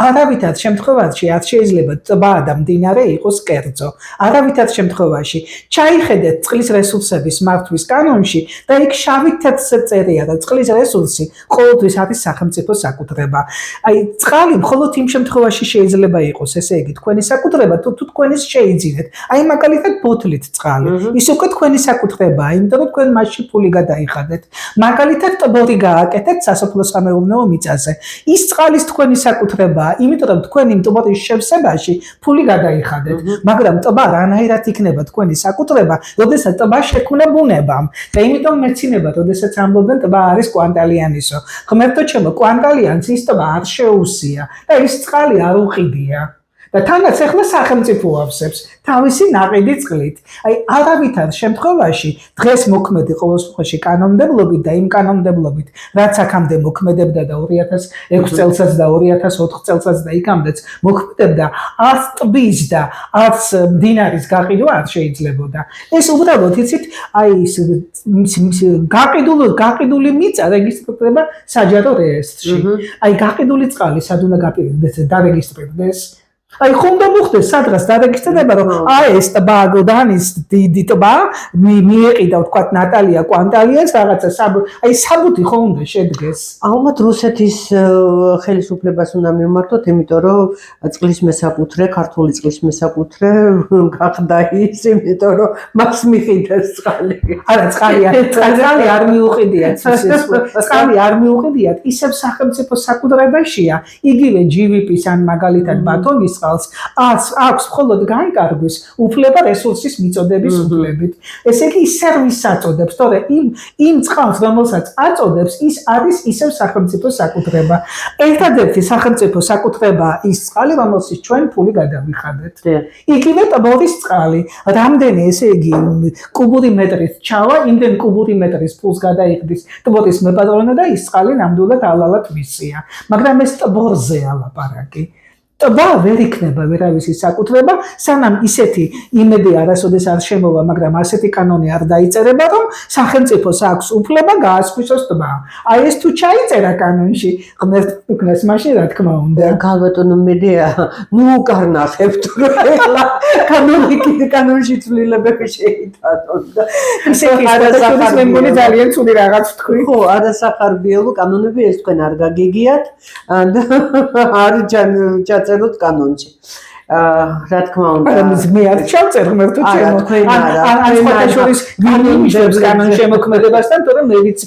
არავითარ შემთხვევაში არ შეიძლება ტბა და მდინარე იყოს კერძო. არავითარ შემთხვევაში ჩაიხედეთ წყლის რესურსების მართვის კანონში და იქ შავით თეთრზე წერია, რომ წყლის რესურსი ყოველთვის არის სახელმწიფო საკუთრება. საკუთრება. აი წყალი მხოლოდ იმ შემთხვევაში შეიძლება იყოს, ესე იგი, თქვენი საკუთრება, თუ თქვენის შეიძინეთ. აი მაგალითად ბოთლით წყალი. ის უკვე თქვენი საკუთრებაა, იმიტომ რომ თქვენ მასში ფული გადაიხადეთ. მაგალითად ტბორი გააკეთეთ სასოფლო-სამეურნეო მიწაზე. ის წყალის თქვენი საკუთრებაა, იმიტომ რომ თქვენ იმ ტბორის შევსებაში ფული გადაიხადეთ. მაგრამ ტბა რანაირად იქნება თქვენი საკუთრება, როდესაც ტბა შექმნა ბუნებამ. და იმიტომ მეცნიერებად, როდესაც ამბობენ ტბა არის კვანტალიანისო. ღმერთო ჩემო, კვანტალიანს ის ტბა არ შეუსია და ის წყალი არ უყიდია. და თანაც ახლა სახელმწიფო ავსებს თავისი ნაყიდი წყლით. აი არავითარ შემთხვევაში დღეს მოქმედი ყოველ შემთხვევაში კანონმდებლობით და იმ კანონმდებლობით, რაც აქამდე მოქმედებდა და 2006 წელსაც და 2004 წელსაც და იქამდეც მოქმედებდა, არც ტბის და არც მდინარის გაყიდვა არ შეიძლებოდა. ეს უბრალოდ იცით, აი გაყიდული მიწა რეგისტრირდება საჯარო რეესტრში. აი გაყიდული წყალი სად უნდა გაპირდეს და დარეგისტრირდეს? აი ხომ მოხდეს სადღაც დარეგისტრირება რომ ეს ტბა გოდანის დიდი ტბა მიეყიდა ვთქვათ ნატალია კვანტალიას რაღაცა აი საბუთი ხომ უნდა შედგეს. ალბათ რუსეთის ხელისუფლებას უნდა მიმართოთ, იმიტომ რომ წყლის მესაკუთრე, ქართული წყლის მესაკუთრე გახდა ის, იმიტომ რომ მას მიყიდეს წყალი. არა წყალი არ მიუყიდიათ, წყალი არ მიუყიდიათ, ისევ სახელმწიფო საკუთრებაშია, იგივე GVP-ს ან მაგალითად ბათუმის აქვს მხოლოდ გაიკარგვის უფლება რესურსის მიწოდების უფლებით. ესე იგი სერვისს აწოდებს, თორე იმ წყალს, რომელსაც აწოდებს, ის არის ისევ სახელმწიფო საკუთრება. ერთადერთი სახელმწიფო საკუთრებაა ის წყალი, რომელსაც ჩვენ ფული გადავიხადეთ. იგივე ტბორის წყალი, რამდენი ესე იგი კუბური მეტრის ჩავა, იმდენ კუბური მეტრის ფულს გადაიხდის ტბორის მეპატრონე და ის წყალი ნამდვილად ალალად მისია. მაგრამ ეს ტბორზეა ლაპარაკი. ტბა ვერ იქნება ვერავისის საკუთრება, სანამ ისეთი იმედი არასოდეს არ შემოვა, მაგრამ ასეთი კანონი არ დაიწერება, რომ სახელმწიფოს აქვს უფლება გაასხვისოს ტბა. აი ეს თუ ჩაიწერა კანონში, ღმერთს უკნეს, მაშინ რა თქმა უნდა. გალბატონო მედია, ნუ უკარნახებთ, რომ ეხლა კანონში ცვლილებები შეიტანონ. ისე ის მე მგონი ძალიან ცუდი რაღაც თქვი. ხო, არასახარბიელო კანონები ეს თქვენ არ გაგიგიათ და არ ჩაწეროთ კანონში. რა თქმა უნდა, მე არ ჩავწერ ღმერთო ჩემო. ან სხვადასხვა მინიმუმს კანონში შემოქმედებასთან, თორემ მე ვიცი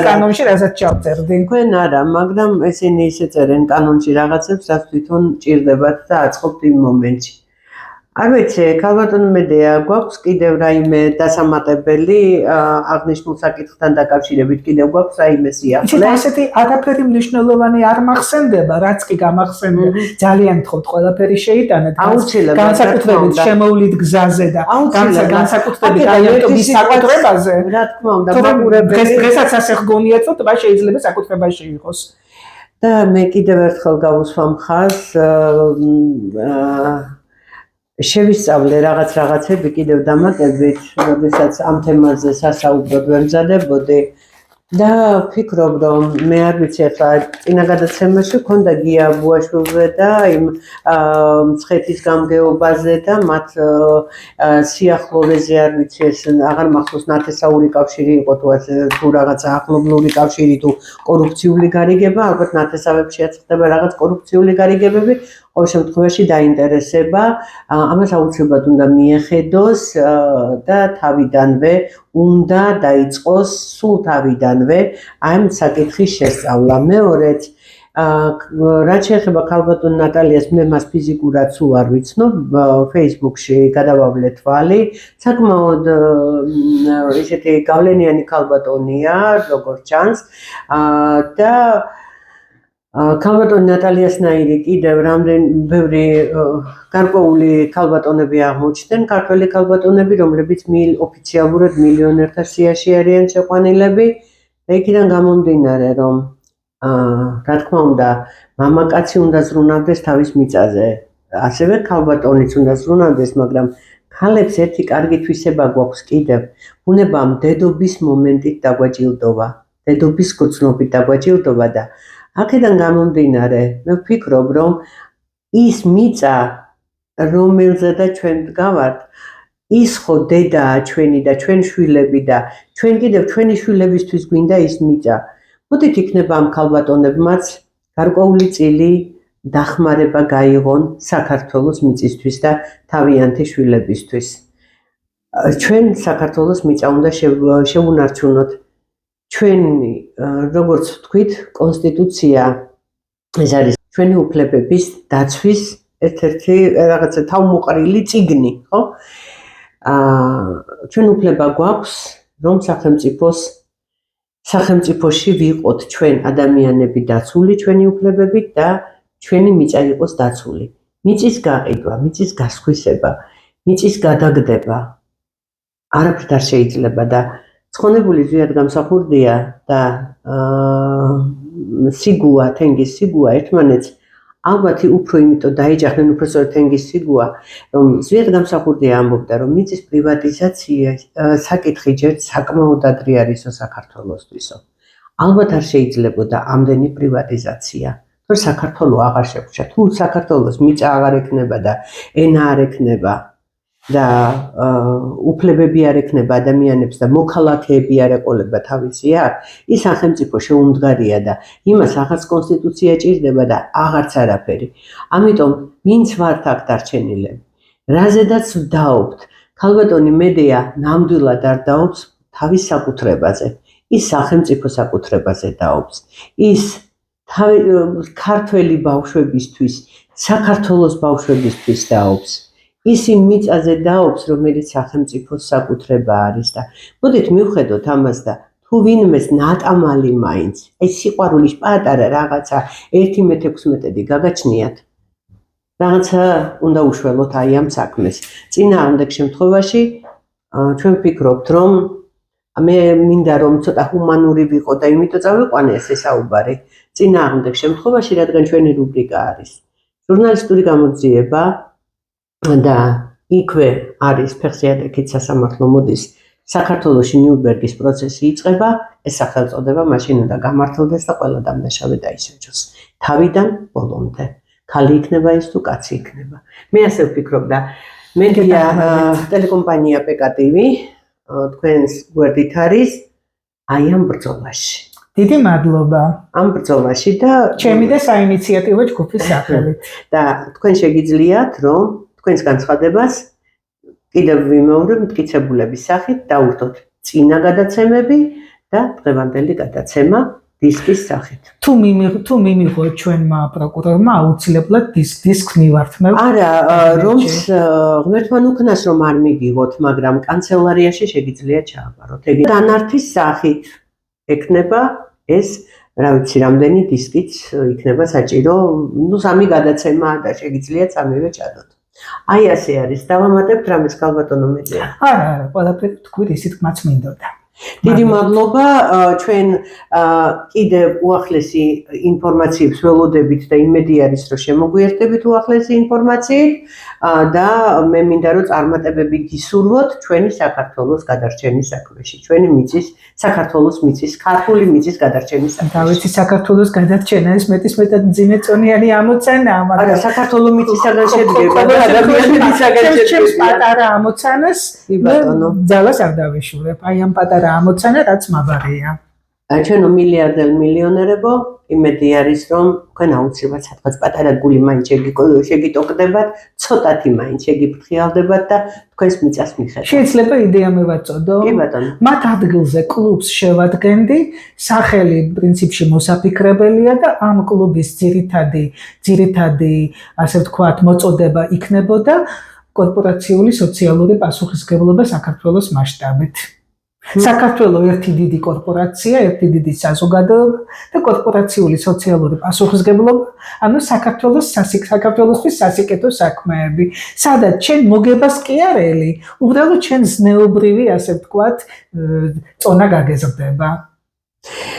კანონში რასაც ჩავწერდი. თქვენ არა, მაგრამ ესენი ისე წერენ კანონში რაღაცებს, რაც თვითონ ჭირდებათ და აწყობთ იმ მომენტში. არ ვიცი, ქალბატონო მედია, გვაქვს კიდევ რაიმე დასამატებელი აღნიშნულ საკითხთან დაკავშირებით, კიდევ გვაქვს რაიმე სიახლე? ასეთი არაფერი მნიშვნელოვანი არ მახსენდება, რაც კი გამახსენდება. ძალიან გთხოვთ, ყველაფერი შეიტანეთ. აუცილებლად განსაკუთრებით შემოვლით გზაზე და განსაკუთრებით აიეტობის საკუთრებაზე. რა თქმა უნდა, მაყურებელი დღესაც ასე გგონიათ, რომ ტბა შეიძლება საკუთრებაში იყოს. და მე კიდევ ერთხელ გავუსვა მხარს შევისწავლე რაღაცები კიდევ დამატებით, როდესაც ამ თემაზე სასაუბროდ ვემზადებოდი და ვფიქრობ, რომ მე არ ვიცი ახლა წინა გადაცემაში ქონდა გია ბუაშვილზე და იმ მცხეთის გამგეობაზე და მათ სიახლოვეზე არ ვიცი ეს აღარ მახსოვს ნათესაური კავშირი იყო თუ რაღაცა ახლობლური კავშირი თუ კორუფციული გარიგება, ალბათ ნათესავებშიაც ხდება რაღაც კორუფციული გარიგებები. ყოველ შემთხვევაში დაინტერესება, ამას აუცილებლად უნდა მიეხედოს და თავიდანვე უნდა დაიწყოს სულ თავიდანვე ამ საკითხის შესწავლა. მეორედ, რაც შეეხება ქალბატონ ნატალიას, მე მას ფიზიკურად სულ არ ვიცნობ, Facebook-ში გადავავლე თვალი, საკმაოდ ისეთი გავლენიანი ქალბატონია, როგორც ჩანს და ქალბატონ ნატალიასნაირი კიდევ ბევრი გარკვეული ქალბატონები აღმოჩნდნენ, ქართველი ქალბატონები, რომლებიც ოფიციალურად მილიონერთა სიაში არიან შეყვანილები და იქიდან გამომდინარე, რომ რა თქმა უნდა, მამაკაცი უნდა ზრუნავდეს თავის მიწაზე, ასევე ქალბატონიც უნდა ზრუნავდეს, მაგრამ ქალებს ერთი კარგი თვისება გვაქვს კიდევ, ბუნებამ დედობის მომენტით დაგვაჯილდოვა, დედობის გრძნობით დაგვაჯილდოვა და აქედან გამომდინარე, მე ვფიქრობ, რომ ის მიწა, რომელზედაც ჩვენ ვდგავართ, ის ხო დედაა ჩვენი და ჩვენ შვილები და ჩვენ კიდევ ჩვენი შვილებისთვის გვინდა ის მიწა. მოდით იქნება ამ ქალბატონებმაც გარკვეული წილი დახმარება გაიღონ საქართველოს მიწისთვის და თავიანთი შვილებისთვის. ჩვენ საქართველოს მიწა უნდა შევუნარჩუნოთ. ჩვენი, როგორც ვთქვით, კონსტიტუცია ეს არის ჩვენი უფლებების დაცვის ერთ-ერთი რაღაცა თავმოყრილი წიგნი, ხო? ჩვენ უფლება გვაქვს, რომ სახელმწიფოში ვიყოთ ჩვენ ადამიანები დაცული ჩვენი უფლებებით და ჩვენი მიწა იყოს დაცული. მიწის გაყიდვა, მიწის გასხვისება, მიწის გადაგდება არაფრით არ შეიძლება და ცხონებული ზვიად გამსახურდია და სიგუა, თენგის სიგუა ერთმანეთს ალბათ უფრო იმიტომ დაეჯახნენ უბრალოდ თენგის სიგუა, რომ ზვიად გამსახურდია ამბობდა, რომ მიწის პრივატიზაცია საკითხი ჯერ საკმაოდ ადრე არისო საქართველოსთვისო. ალბათ არ შეიძლებოდა ამდენი პრივატიზაცია. თუ საქართველო აღარ შეგვჭა, თუ საქართველოს მიწა აღარ ექნება და ენა არ ექნება და უფლებები არ ექნება ადამიანებს და მოქალაქეები არ ეყოლება თავისი აქ, ის სახელმწიფო შეუმდგარია და იმას აღარც კონსტიტუცია ჭირდება და აღარც არაფერი. ამიტომ ვინც ვართ აქ დარჩენილები, რაზედაც ვდაობთ, ქალბატონი მედეა ნამდვილად არ დაობს თავის საკუთრებაზე, ის სახელმწიფო საკუთრებაზე დაობს, ის ქართველი ბავშვებისთვის, საქართველოს ბავშვებისთვის დაობს. ის იმ მიწაზე დაობს, რომელიც სახელმწიფოს საკუთრება არის და მოდით მივხედოთ ამას და თუ ვინმეს ნატამალი მაინც, ეს სიყვარულის პატარა რაღაცა 1/16 გაგაჩნიათ. რაღაცა უნდა უშველოთ აი ამ საქმეს. წინააღმდეგ შემთხვევაში ჩვენ ვფიქრობთ, რომ მე მინდა რომ ცოტა ჰუმანური ვიყო და იმიტომ წავიყვანე ეს საუბარი. წინააღმდეგ შემთხვევაში, რადგან ჩვენი რუბრიკა არის ჟურნალისტური გამოძიება და იქვე არის ფეხსიათეკით სასამართლო მოდის საქართველოში ნიურნბერგის პროცესი იწყება, ეს სახელწოდება მაშინ უნდა გამართლდეს და ყველა დამნაშავე დაისაჯოს. თავიდან ბოლომდე. ქალი იქნება ის თუ კაცი იქნება. მე ასე ვფიქრობ და მედია ტელეკომპანია PKTV თქვენს გვერდით არის აი ამ ბრძოლაში. დიდი მადლობა. ამ ბრძოლაში და ჩემი და საინიციატივო ჯგუფის სახელით. და თქვენ შეგიძლიათ რომ თქვენს განცხადებას კიდევ ვიმეორებ მტკიცებულების სახით დაურთოთ წინა გადაცემები და დღევანდელი გადაცემა დისკის სახით. თუ მიმიღო ჩვენმა პროკურორმა აუცილებლად დისკს მივართმევ. არა, რომც ღმერთთან უკნას რომ არ მიგიღოთ, მაგრამ კანცელარიაში შეგიძლიათ ჩააბაროთ. ეგ დანართის სახით ექნება ეს, რა ვიცი, რამდენი დისკიც იქნება საჭირო, ნუ 3 გადაცემა და შეგიძლიათ 3-ვე ჩადოთ. აი ასე არის. დავამატებთ რამეს ქალბატონო მედეა? არა, ყველაფერი თქვით ისიც მაც მინდოდა. დიდი მადლობა. ჩვენ კიდევ უახლესი ინფორმაციებს ველოდებით და იმედი არის რომ შემოგვიერთდებით უახლესი ინფორმაციით და მე მინდა რომ წარმატებები გისურვოთ ჩვენი საქართველოს გადარჩენის საქმეში, ჩვენი მიწის, საქართველოს მიწის, ქართული მიწის გადარჩენის საქმეში. დავიცი საქართველოს გადარჩენა ეს მეტად მძიმეწონიანი ამოცანა, მაგრამ საქართველოს მიწისაგან შედგება და ადამიანებისაგან შედგება. ჩემს პატარა ამოცანას ძალას არ დავიშურებ. აი ამ პატარა ამოცანა რაც მაბარია. ჩვენო მილიარდელ მილიონერებო, იმედი არის რომ თქვენ აუცილებლად სადღაც პატარა გული მაინც შეგიტოკდებათ, ცოტათი მაინც შეგიფრთხიალდებათ და თქვენს მიწას მიხედავთ. შეიძლება იდეა მევაწოდო? კი ბატონო. მათ ადგილზე კლუბს შევადგენდი, სახელი პრინციპში მოსაფიქრებელია და ამ კლუბის ძირითადი ასე ვთქვათ მოწოდება იქნებოდა კორპორაციული სოციალური პასუხისმგებლობა საქართველოს მასშტაბით. საქართველოს ერთი დიდი კორპორაცია, ერთი დიდი საზოგადოება და კორპორაციული სოციალური პასუხისმგებლობა, ანუ საქართველოსთვის სასიკეთო საქმეები, სადაც ჩვენ მოგებას კი არელი, უბრალოდ ჩვენ ზნეობრივი, ასე ვთქვათ, წონა გაგეზრდება.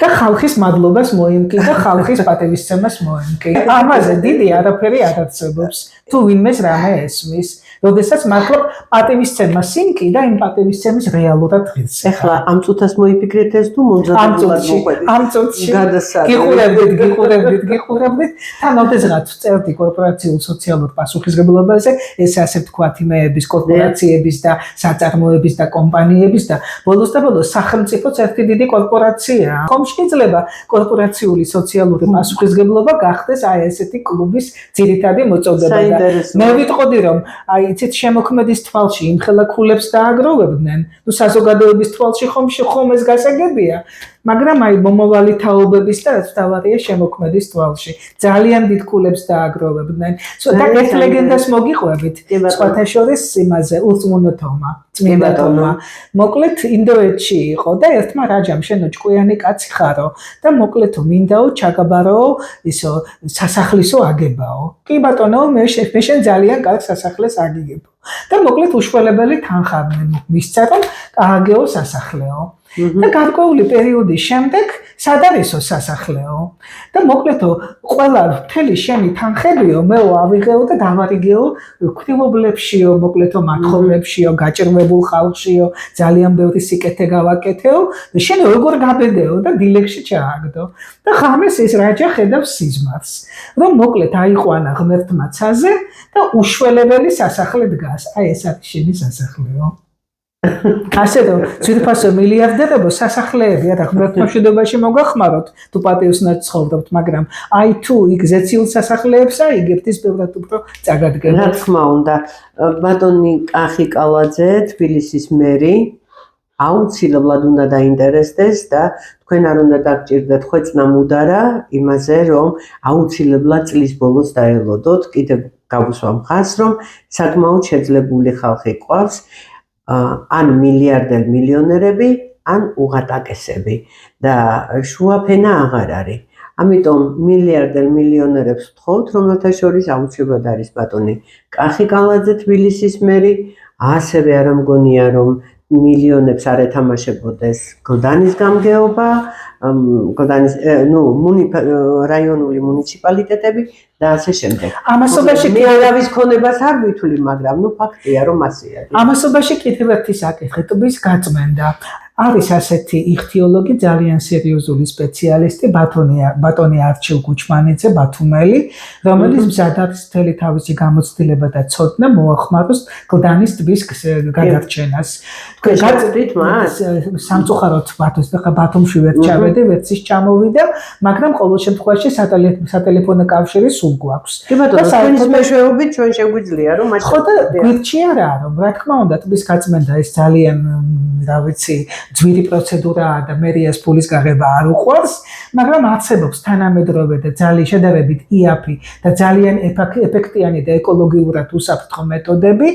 და ხალხის მადლობას მოიმკი და ხალხის პატივისცემას მოიმკი. ამაზე დიდი არაფერი არ არსებობს. თუ ვინმეს რამე ესმის როდესაც მართლა პატივისცემა სიმკი და იმ პატივისცემის რეალურად ღირს. ეხლა ამ წუთას მოიფიქრეთ ეს თუ მომზადებლად მოყვებით. ამ წუთში გიყურებდით თან ოდესღაც წერდი კორპორაციულ სოციალურ პასუხისმგებლობაზე, ეს ასე ვთქვათ, იმეების კორპორაციების და საწარმოების და კომპანიების და ბოლოს და ბოლოს სახელმწიფოც ერთი დიდი კორპორაციაა. ხომ შეიძლება კორპორაციული სოციალური პასუხისმგებლობა გახდეს აი ესეთი კლუბის ძირითადი მოწოდება და მე ვიტყოდი რომ აი იცით შემოქმედის თვალში იმ ხელახულებს დააგროვებდნენ, თუ საზოგადოების თვალში ხომ ეს გასაგებია, მაგრამ აი მომავალი თაობების და რაც თავარია შემოქმედის თვალში ძალიან დიდ ქულებს დააგროვებდნენ. და ერთ ლეგენდას მოგიყვებით, სხვათა შორის იმაზე ურწმუნოთომა, წმინდა თომა. მოკლედ ინდოეთში იყო და ერთმა რაჯამ შენო ჭკვიანი კაცი ხარო და მოკლედ მინდაო ჩაგაბაროო ისო სასახლისო აგებაო. კი ბატონო, მე შენ ძალიან კარგ სასახლეს აგიგებ. და მოკლედ უშველებელი თანხმდნენ მისცა რომ ააგეო სასახლეო. და გარკვეული პერიოდის შემდეგ სად არისო სასახლეო და მოკლედო ყველა მთელი შენი თანხებიო მეო ავიღეო და დავარიგეო ქვილობლებშიო მოკლედო მათხოვებშიო გაჭირვებულ ხალხშიო ძალიან ბევრი სიკეთე გავაკეთეო და შენ როგორ გაბედეო და დილეგში ჩააგდო და ხამეს ეს რაჯა ხედავს სიზმარს რომ მოკლედ აიყვანა ღმერთმა ცაზე და უშველებელი სასახლე დგას აი ეს არის შენი სასახლეო ასე რომ ძირფასო მილიარდერებო სასახლეები არა ღმერთმა მშვიდობაში მოგახმაროთ თუ პატიოსნად ცხოვრობთ მაგრამ აი თუ იქ ზეციულ სასახლეებს აიგებთ ის ბევრად უფრო წაგადგებთ რა თქმა უნდა ბატონი კახი კალაძე თბილისის მერი აუცილებლად უნდა დაინტერესდეს და თქვენ არ უნდა დაგჭირდეთ ხვეწნა მუდარა იმაზე რომ აუცილებლად წლის ბოლოს დაელოდოთ კიდევ გავუსვა მხარს რომ საკმაოდ შეძლებული ხალხი ყავს ან მილიარდერ მილიონერები ან უღატაკესები და შუაფენა აღარ არის. ამიტომ მილიარდერ მილიონერებს ვთხოვთ, რომელთა შორის აუცილებლად არის ბატონი კახი კალაძე თბილისის მერი, ასევე არ მგონია რომ მილიონებს არ ეთამაშებოდეს გლდანის გამგეობა, გლდანის რაიონული მუნიციპალიტეტები და ასე შემდეგ. ამასობაში მე არავის ქონებას არ ვითვლი, მაგრამ ფაქტია რომ ასეა. ამასობაში კიდევ ერთი საკითხი ტბის გაწმენდა. არის ასეთი იხთიოლოგი ძალიან სერიოზული სპეციალისტი ბატონი არჩილ გუჩმანიძე ბათუმელი, რომელიც მზად არის მთელი თავისი გამოცდილება და ცოდნა მოახმაროს გლდანის ტბის გადარჩენას. თქვენ გაწვდით მას? სამწუხაროდ ბათუმში ვერ ჩავედი, ვერც ის ჩამოვიდა, მაგრამ ყოველ შემთხვევაში სატელეფონო კავშირი სულ გვაქვს. კი ბატონო, თქვენის მეშვეობით ჩვენ შეგვიძლია რომ მათ ხო და გვერდში არაა რომ რა თქმა უნდა ტბის გაწმენდა ეს ძალიან რა ვიცი ძვირი პროცედურაა და მერიას ფულის გაღება არ უყვარს, მაგრამ არსებობს თანამედროვე და ძალიან შედარებით იაფი და ძალიან ეფექტიანი და ეკოლოგიურად უსაფრთხო მეთოდები,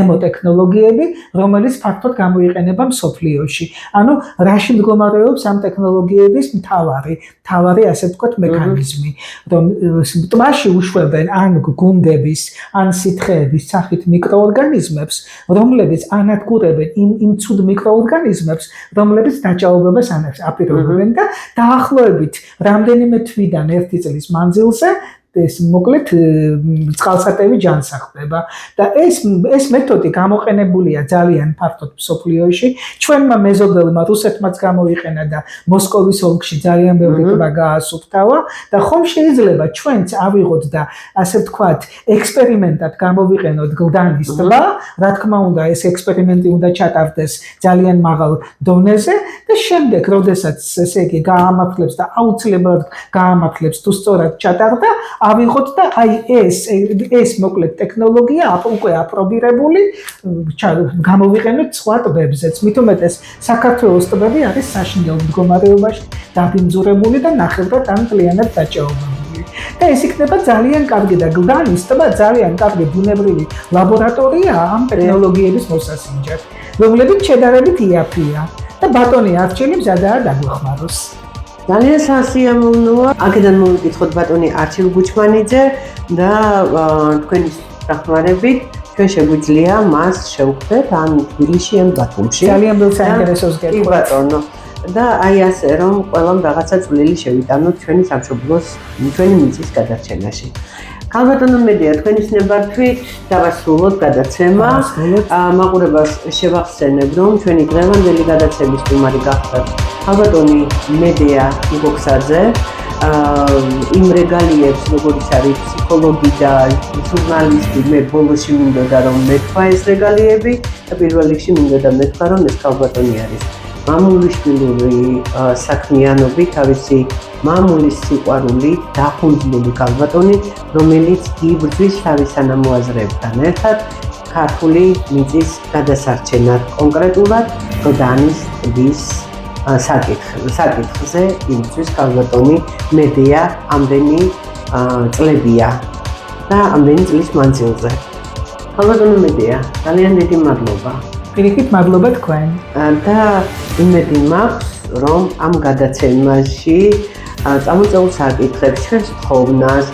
ემოტექნოლოგიები, რომელიც ფაქტობრივად გამოიყენება მსოფლიოში. ანუ რაში მდგომარეობს ამ ტექნოლოგიების მთავარი ასე ვთქვათ მექანიზმი, რომ ტბაში უშვებენ ან გუნდების, ან სითხეების სახით მიკროორგანიზმებს, რომლებიც ანადგურებენ იმ ცუდ მიკროორგანიზმებს, რომლებიც დაჭაობებას აპირებენ და დაახლოებით რამდენიმე თვიდან ერთი წლის მანძილზე ეს მოკლედ წყალსატევი ჯანსაღდება და ეს მეთოდი გამოყენებულია ძალიან ფართოდ მსოფლიოში. ჩვენმა მეზობელმა რუსეთმაც გამოიყენა და მოსკოვის ოლქში ძალიან ბევრი ტბა გაასუფთავა და ხომ შეიძლება ჩვენც ავიღოთ და ასე ვთქვათ ექსპერიმენტად გამოვიყენოთ გლდანის ტბა, რა თქმა უნდა ეს ექსპერიმენტი უნდა ჩატარდეს ძალიან მაღალ დონეზე და შემდეგ როდესაც ესე იგი გაამართლებს და აუცილებლად გაამართლებს თუ სწორად ჩატარდა ავიღოთ და აი ეს მოკლედ ტექნოლოგია უკვე აპრობირებული გამოვიყენოთ სხვა ტბებზეც. მით უმეტეს საქართველოს ტბები არის საშინდელ მდგომარეობაში დაბინძურებული და ნახევრად ან მთლიანად დაჭაობებული. და ეს იქნება ძალიან კარგი და გლდანის ტბა ძალიან კარგი ბუნებრივი ლაბორატორიაა ამ ტექნოლოგიების მოსასინჯად, რომლებიც შედარებით იაფია და ბატონი არჩილი მზადაა დაგვეხმაროს. ძალიან სასიამოვნოა. აქედან მოვიკითხოთ ბატონი არჩილ გუჩმანიძე და თქვენი დახმარებით ჩვენ შეგვიძლია მას შევხვდეთ ან თბილისში ან ბათუმში. ძალიან ბევრ საინტერესოს გეტყვით. კი ბატონო. და აი ასე რომ ყველამ რაღაცა წვლილი შევიტანოთ ჩვენი სამშობლოს, ჩვენი მიწის გადარჩენაში. ქალბატონო მედია, თქვენის ნებართვით დავასრულოთ გადაცემა. მაყურებელს შევახსენებ, რომ ჩვენი დღევანდელი გადაცემის სტუმარი გახლდათ ქალბატონი მედია იბოქსაძე. იმ რეგალიებს, როგორიც არის ფსიქოლოგი და ჟურნალისტი, მე ბოლოში მინდოდა რომ მეთქვა ეს რეგალიები და პირველ რიგში მინდოდა მეთქვა, რომ ეს ქალბატონი არის მამულიშვილური საქმიანობით, თავისი მამულის სიყვარულით დახუნძლული ქალბატონი, რომელიც იბრძვის თავის თანამოაზრეებთან ერთად ქართული მიწის გადასარჩენად, კონკრეტულად გდანის ტბის საკითხზე იბრძვის ქალბატონი მედია ამდენი წლებია და ამდენი წლის მანძილზე. ქალბატონო მედია, ძალიან დიდი მადლობა. პირიქით მადლობა თქვენ. და იმედი მაქვს, რომ ამ გადაცემაში წამოწეულ საკითხებს, ჩვენს თხოვნას,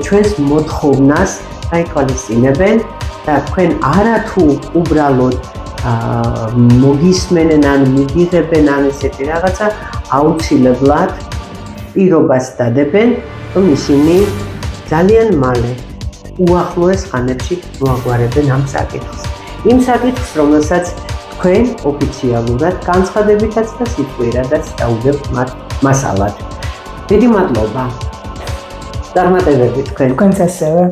ჩვენს მოთხოვნას გაითვალისწინებენ და თქვენ არათუ უბრალოდ მოგისმენენ ან მიგიღებენ ან ესეთი რაღაცა, აუცილებლად პირობას დადებენ, რომ ისინი ძალიან მალე უახლოეს ხანებში მოაგვარებენ ამ საკითხს. იმ საკითხს, რომელსაც თქვენ ოფიციალურად განცხადებითაც და სიტყვიერადაც დაუდებთ მასალად. დიდი მადლობა. წარმატებები თქვენ. თქვენც ასევე.